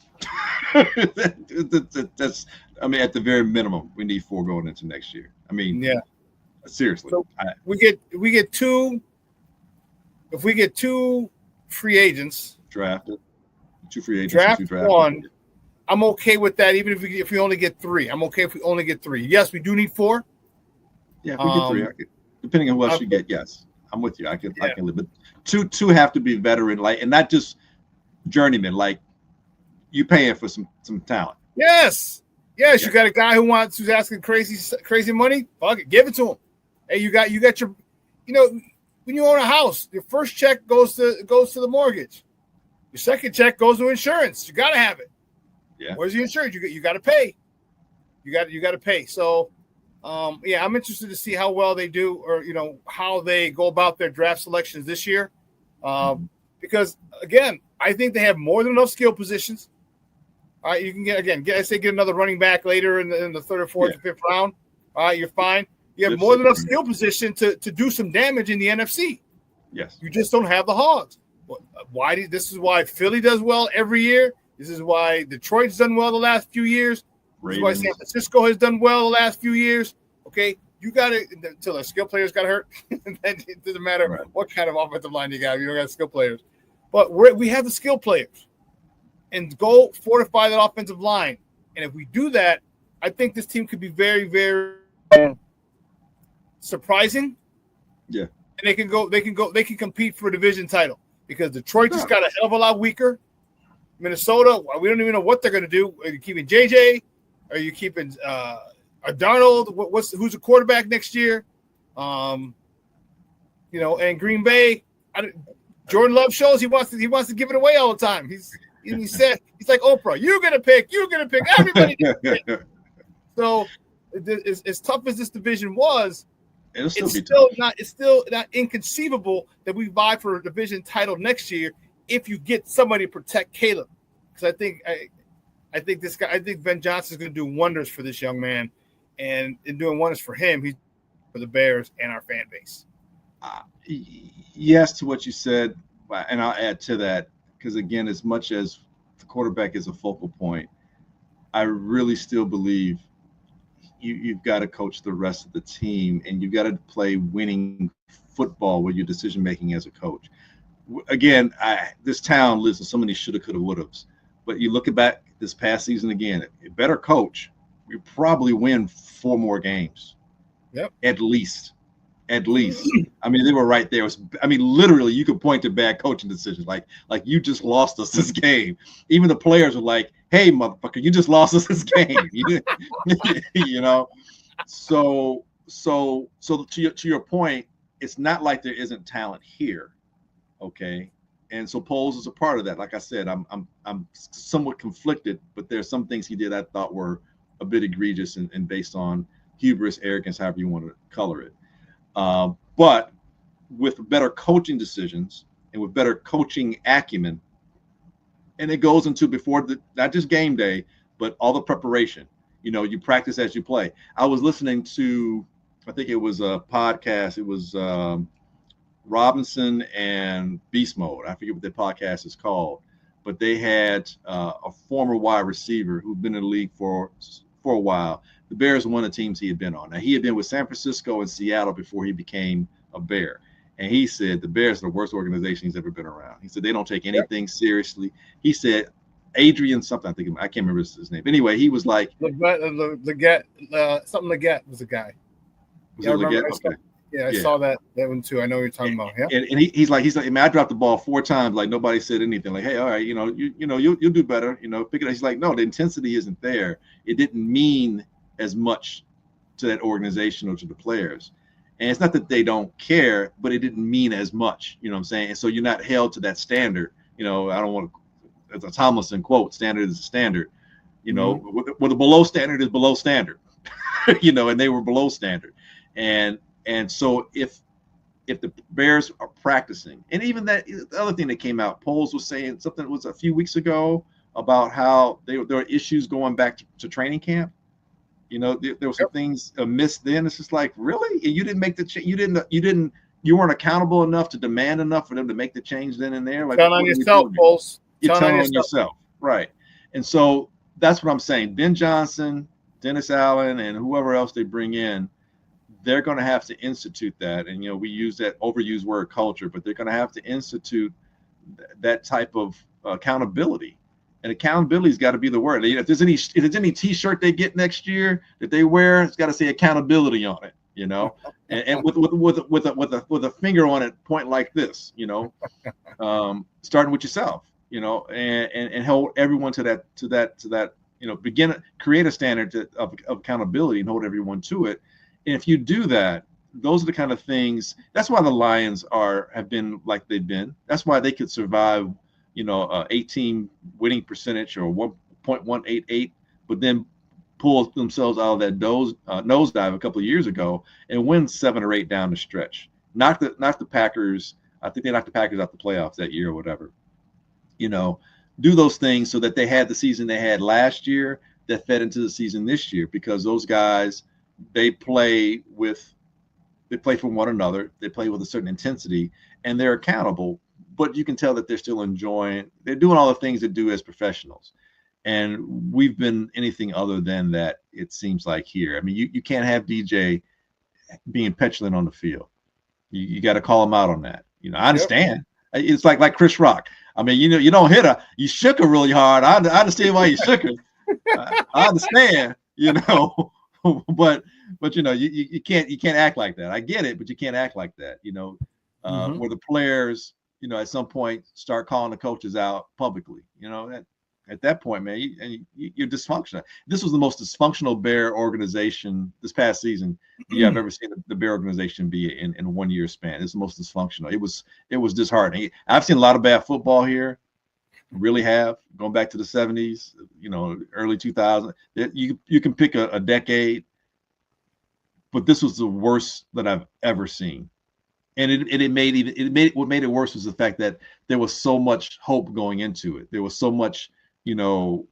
That's at the very minimum, we need 4 going into next year. Yeah. Seriously. So we get 2. If we get 2 free agents drafted. 2 free agents. Draft 1. I'm okay with that. Even if we only get 3, I'm okay if we only get 3. Yes, we do need 4. Yeah, if we get 3. Depending on what else you get, yes, I'm with you. I can live. But two have to be veteran, and not just journeyman. Like, you paying for some talent. Yes. You got a guy who's asking crazy money. Fuck it, give it to him. Hey, you got your, when you own a house, your first check goes to the mortgage. Your second check goes to insurance. You got to have it. Yeah. Where's the insurance? You got to pay. You got to pay. So, I'm interested to see how well they do, or how they go about their draft selections this year. Because again, I think they have more than enough skill positions. All right, you can get another running back later in the 3rd or 4th or 5th round. All right, you're fine. You have more than enough skill position to do some damage in the NFC. Yes. You just don't have the Hogs. This is why Philly does well every year. This is why Detroit's done well the last few years. This is why San Francisco has done well the last few years. Okay, you got to until the skill players got hurt. Then it doesn't matter what kind of offensive line you got. You don't got skill players, but we have the skill players, and go fortify that offensive line. And if we do that, I think this team could be very, very surprising. Yeah, and they can compete for a division title, because Detroit just got a hell of a lot weaker. Minnesota, we don't even know what they're going to do. Are you keeping JJ? Are you keeping Darnold? Who's the quarterback next year? And Green Bay, Jordan Love shows he wants to give it away all the time. He said he's like Oprah. You're gonna pick. Everybody. Pick. So as tough as this division was, it's still not inconceivable that we vie for a division title next year if you get somebody to protect Caleb. Because I think Ben Johnson is going to do wonders for this young man, and in doing wonders for him, he's for the Bears and our fan base. Yes to what you said, and I'll add to that, because again, as much as the quarterback is a focal point, I really still believe you've got to coach the rest of the team, and you've got to play winning football with your decision making as a coach. Again, this town lives in so many shoulda, coulda, wouldas. But you look back this past season again, a better coach, we probably win 4 more games. Yep. At least. I mean, they were right there. Literally, you could point to bad coaching decisions. Like you just lost us this game. Even the players were like, "Hey, motherfucker, you just lost us this game." You know. So to your point, it's not like there isn't talent here, okay? And so Poles is a part of that. Like I said, I'm somewhat conflicted, but there's some things he did I thought were a bit egregious and based on hubris, arrogance, however you want to color it. But with better coaching decisions and with better coaching acumen, and it goes into before not just game day, but all the preparation. You know, you practice as you play. I was listening to, I think it was a podcast. It was Robinson and Beast Mode. I forget what their podcast is called, but they had a former wide receiver who'd been in the league for a while. The Bears were one of the teams he had been on. Now, he had been with San Francisco and Seattle before he became a Bear. And he said the Bears are the worst organization he's ever been around. He said they don't take anything seriously. He said Adrian something, I can't remember his name. Anyway, he was like Leggett, something Leggett was the guy. Was it Leggett? Okay. Yeah, I saw that one too. I know what you're talking about. Yeah. And he's like, I mean, I dropped the ball 4 times. Like nobody said anything. Like, hey, all right, you'll do better. Pick it up. He's like, no, the intensity isn't there. It didn't mean as much to that organization or to the players. And it's not that they don't care, but it didn't mean as much. You know what I'm saying? And so you're not held to that standard. I don't want to, as a Tomlinson quote, standard is a standard. Where the below standard is below standard. And they were below standard. And so if the Bears are practicing, and even that, the other thing that came out, Poles was saying something, it was a few weeks ago about how there were issues going back to training camp. There were some things amiss then. It's just like, really? And you didn't make the change. You weren't accountable enough to demand enough for them to make the change then and there. Like, telling on yourself, Poles. You're telling on yourself. Right. And so that's what I'm saying. Ben Johnson, Dennis Allen, and whoever else they bring in, they're going to have to institute that. And, we use that overused word culture, but they're going to have to institute that type of accountability. And accountability's got to be the word. If there's any T-shirt they get next year that they wear, it's got to say accountability on it, and with a finger on it, point like this, starting with yourself, and hold everyone to that, create a standard of accountability and hold everyone to it. And if you do that, those are the kind of things. That's why the Lions have been like they've been. That's why they could survive, 18 winning percentage or 1.188, but then pull themselves out of that nosedive a couple of years ago and win 7 or 8 down the stretch. Not the Packers. I think they knocked the Packers out the playoffs that year or whatever. Do those things so that they had the season they had last year that fed into the season this year, because those guys, they play for one another. They play with a certain intensity, and they're accountable. But you can tell that they're still they're doing all the things they do as professionals. And we've been anything other than that, it seems like here. I mean, you can't have DJ being petulant on the field. You got to call him out on that. I understand. Yep. It's like Chris Rock. I mean, you don't hit her. You shook her really hard. I understand why you shook her. I understand, but you can't act like that. I get it, but you can't act like that. Where the players, at some point start calling the coaches out publicly. At that point, man, you're dysfunctional. This was the most dysfunctional Bear organization this past season I've ever seen the Bear organization be in 1 year span. It's the most dysfunctional. It was disheartening. I've seen a lot of bad football here, really have, going back to the 70s, early 2000s. You can pick a decade, but this was the worst that I've ever seen. And what made it worse was the fact that there was so much hope going into it. There was so much, the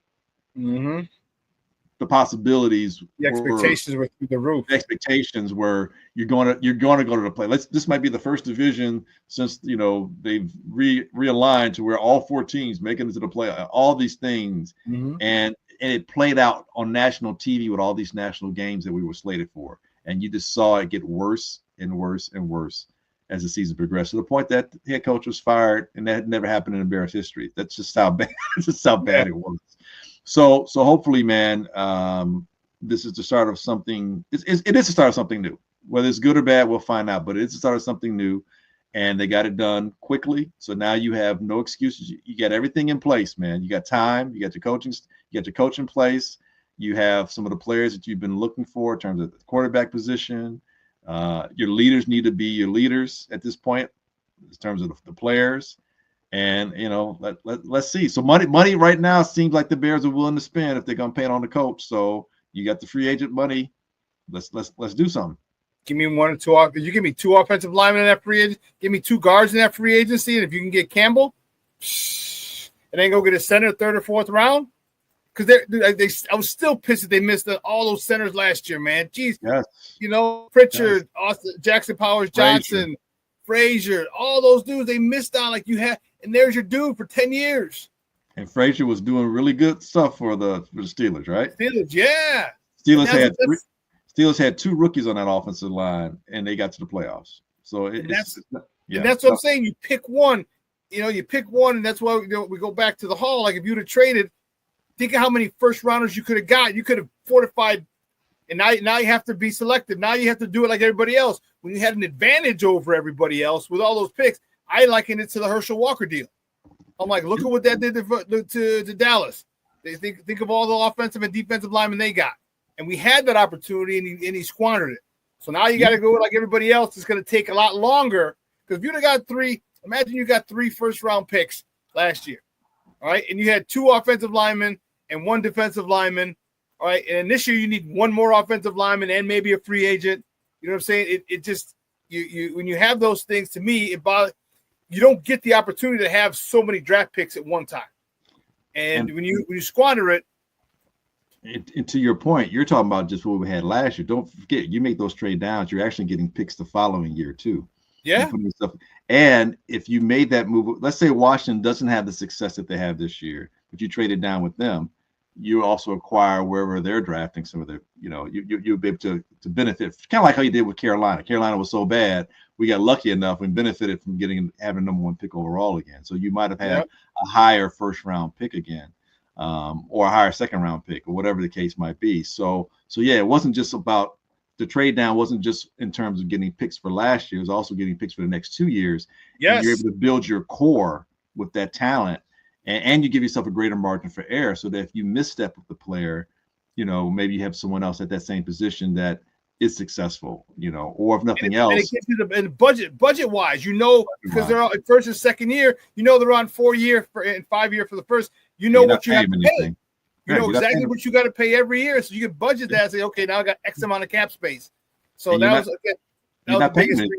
possibilities. The expectations were through the roof. The expectations were you're going to go to the play. This might be the first division since they've realigned to where all 4 teams making it to the play. All these things, and it played out on national TV with all these national games that we were slated for, and you just saw it get worse and worse and worse as the season progressed, to the point that the head coach was fired, and that had never happened in Bears history. That's just how bad. It was. So hopefully, man, this is the start of something. It is the start of something new. Whether it's good or bad, we'll find out. But it's the start of something new, and they got it done quickly. So now you have no excuses. You got everything in place, man. You got time. You got your coaching. You got your coach in place. You have some of the players that you've been looking for in terms of the quarterback position. Your leaders need to be your leaders at this point, in terms of the players, and let's see. So money right now seems like the Bears are willing to spend if they're gonna pay it on the coach. So you got the free agent money. Let's do something. Give me 1 or 2. You give me 2 offensive linemen in that free agent. Give me 2 guards in that free agency, and if you can get Campbell, and then go get a center 3rd or 4th round. Because I was still pissed that they missed all those centers last year, man. Jeez, yes. Pritchard, Austin, Jackson Powers Johnson, Frazier, all those dudes they missed on like you had, and there's your dude for 10 years. And Frazier was doing really good stuff for the Steelers, right? Steelers, yeah. Steelers had 2 rookies on that offensive line, and they got to the playoffs. So that's what I'm saying. You pick one, and that's why we go back to the Hall. Like if you'd have traded. Think of how many first rounders you could have got. You could have fortified, and now you have to be selective. Now you have to do it like everybody else. When you had an advantage over everybody else with all those picks, I liken it to the Herschel Walker deal. I'm like, look at what that did to Dallas. They think of all the offensive and defensive linemen they got, and we had that opportunity, and he squandered it. So now you got to go like everybody else. It's going to take a lot longer because if you'd have got 3, imagine you got 3 first-round picks last year, all right, and you had 2 offensive linemen and 1 defensive lineman, all right? And this year you need 1 more offensive lineman and maybe a free agent. You know what I'm saying? It just you when you have those things, to me, you don't get the opportunity to have so many draft picks at one time. And when you squander it. And to your point, you're talking about just what we had last year. Don't forget, you make those trade downs, you're actually getting picks the following year too. Yeah. And if you made that move, let's say Washington doesn't have the success that they have this year, but you traded down with them, you also acquire wherever they're drafting some of their, you'll be able to benefit, kind of like how you did with Carolina. Carolina was so bad, we got lucky enough and benefited from having a #1 pick overall again. So you might have had a higher first-round pick again, or a higher second-round pick, or whatever the case might be. So yeah, it wasn't just about the trade down. Wasn't just in terms of getting picks for last year. It was also getting picks for the next 2 years. Yes, and you're able to build your core with that talent. And you give yourself a greater margin for error so that if you misstep with the player, maybe you have someone else at that same position that is successful, or if nothing else. And it gets you and budget-wise, because they're all first and second year, they're on 4-year and 5-year for the first. What you have to pay. You know exactly what you got to pay every year. So you can budget that and say, okay, now I got X amount of cap space. So that was the biggest thing.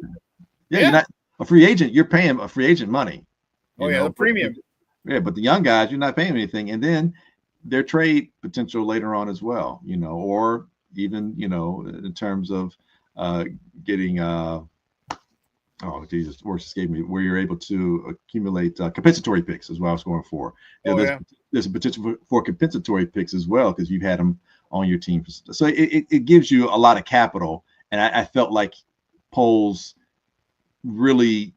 Yeah, you're not a free agent. You're paying a free agent money. The premium. Yeah, but the young guys, you're not paying anything, and then their trade potential later on as well, or even in terms of getting words escaped me, where you're able to accumulate compensatory picks is what I was going for. There's a potential for compensatory picks as well because you've had them on your team. So it gives you a lot of capital, and I felt like Poles really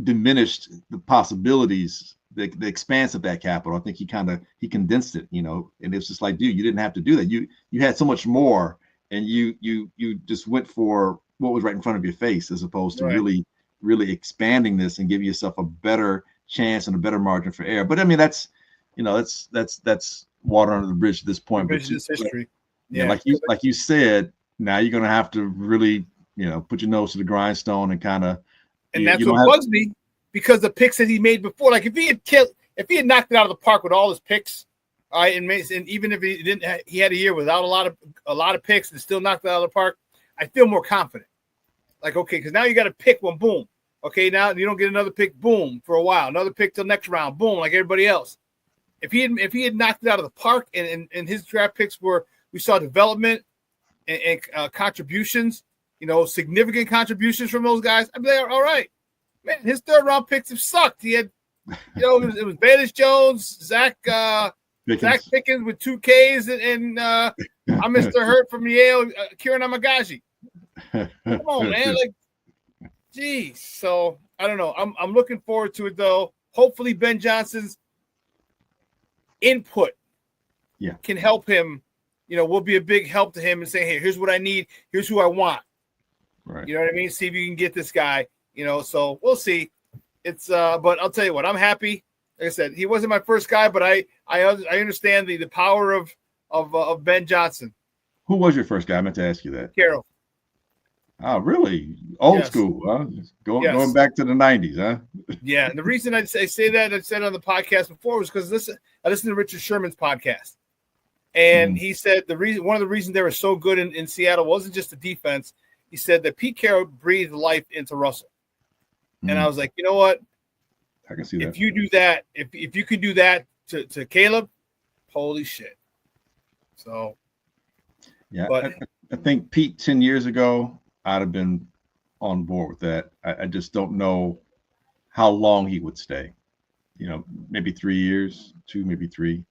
diminished the possibilities. The expanse of that capital. I think he condensed it, and it's just like, dude, you didn't have to do that. You had so much more, and you just went for what was right in front of your face, as opposed to really expanding this and giving yourself a better chance and a better margin for error. But I mean, that's that's water under the bridge at this point. Bridge is history. Yeah, like you said, now you're going to have to really, put your nose to the grindstone and kind of. And that's what bugs me, because the picks that he made before, like if he had knocked it out of the park with all his picks, all right, and even if he didn't, he had a year without a lot of picks and still knocked it out of the park, I feel more confident. Like, okay, because now you got to pick one, boom. Okay, now you don't get another pick, boom, for a while. Another pick till next round, boom, like everybody else. If he had knocked it out of the park and his draft picks we saw development and contributions, significant contributions from those guys, I'd be like, all right, man. His third round picks have sucked. He had, it was Bayless Jones, Zach Pickens with 2 Ks, and I'm Mr. Hurt from Yale, Kieran Amagaji. Come on, man. Like, geez. So I don't know. I'm looking forward to it though. Hopefully Ben Johnson's input can help him, will be a big help to him and say, hey, here's what I need. Here's who I want. Right. You know what I mean? See if you can get this guy, so we'll see. It's but I'll tell you what, I'm happy. Like I said, he wasn't my first guy, but I understand the power of Ben Johnson. Who was your first guy? I meant to ask you that. Carroll. Oh, really? Old school, huh? Going back to the 90s, huh? Yeah, and the reason I say that, I said on the podcast before, was because I listened to Richard Sherman's podcast. And he said one of the reasons they were so good in Seattle wasn't just the defense. He said that Pete Carroll breathed life into Russell. And I was like, you know what? I can see that. If you do that, if you can do that to Caleb, holy shit. So, yeah, but I think Pete 10 years ago, I'd have been on board with that. I just don't know how long he would stay. Maybe 3 years, 2, maybe 3.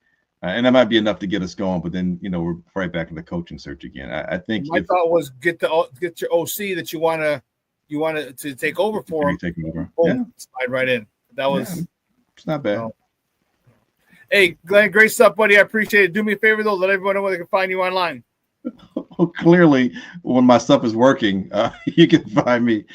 And that might be enough to get us going, but then we're right back in the coaching search again. I think my thought was get your OC that you want to take over for him. Take over. Boom, slide right in. That was it's not bad. Hey, Glenn, great stuff, buddy. I appreciate it. Do me a favor though, let everyone know where they can find you online. Clearly, when my stuff is working, you can find me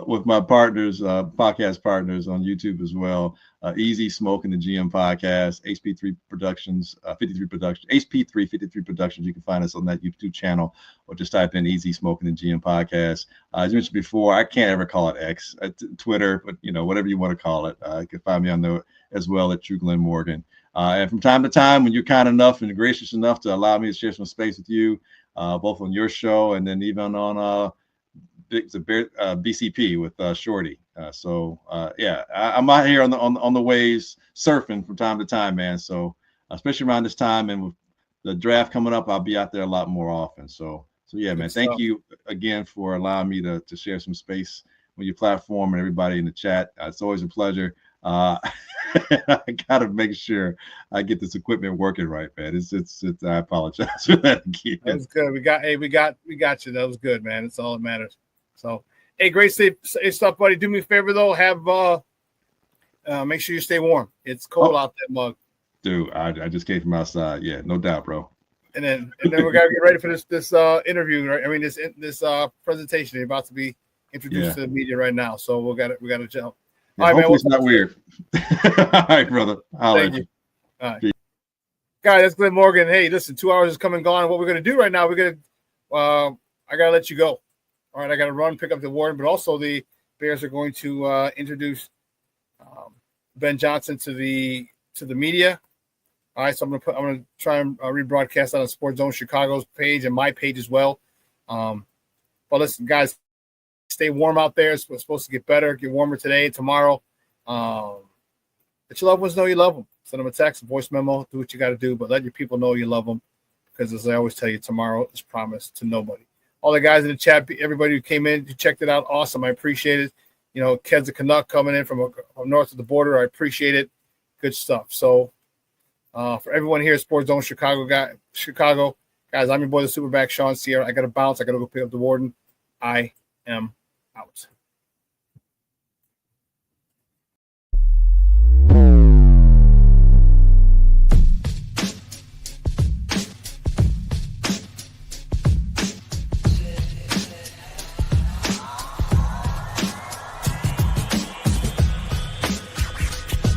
with my partners, podcast partners on YouTube as well. Easy Smoking the GM podcast, HP3 Productions, 53 Productions, HP3 53 Productions. You can find us on that YouTube channel, or just type in Easy Smoking the GM podcast. As I mentioned before, I can't ever call it X, Twitter, but whatever you want to call it. You can find me on there as well at True Glynn Morgan. And from time to time, when you're kind enough and gracious enough to allow me to share some space with you, both on your show and then even on BCP with Shorty. I'm out here on the waves surfing from time to time, man. So especially around this time and with the draft coming up, I'll be out there a lot more often. So yeah, man. Thank you again for allowing me to share some space with your platform and everybody in the chat. It's always a pleasure. I gotta make sure I get this equipment working right, man. It's I apologize for that again. That was good. We got you. That was good, man. It's all that matters. So, hey, great stuff, buddy. Do me a favor though. Make sure you stay warm. It's cold out that mug. Dude, I just came from outside. Yeah, no doubt, bro. And then we gotta get ready for this interview. Right? I mean this presentation. You're about to be introduced to the media right now. So we gotta jump. Yeah, all right, man. It's not weird. All right, brother. Thank you. All right. Guys, that's Glynn Morgan. Hey, listen, 2 hours is come and gone. What we're going to do right now, I got to let you go. All right, I got to run, pick up the warden, but also the Bears are going to introduce Ben Johnson to the media. All right, so I'm going to try and rebroadcast that on Sports Zone Chicago's page and my page as well. But listen, guys, stay warm out there. It's supposed to get better, get warmer today, tomorrow. Let your loved ones know you love them. Send them a text, a voice memo, do what you got to do, but let your people know you love them, because as I always tell you, tomorrow is promised to nobody. All the guys in the chat, everybody who came in, you checked it out, awesome. I appreciate it. Ked's a Canuck coming in from north of the border. I appreciate it. Good stuff. So for everyone here at Sports Zone Chicago, guys, I'm your boy, the SuperBack, Shawn Sierra. I got to bounce. I got to go pick up the warden. I am out.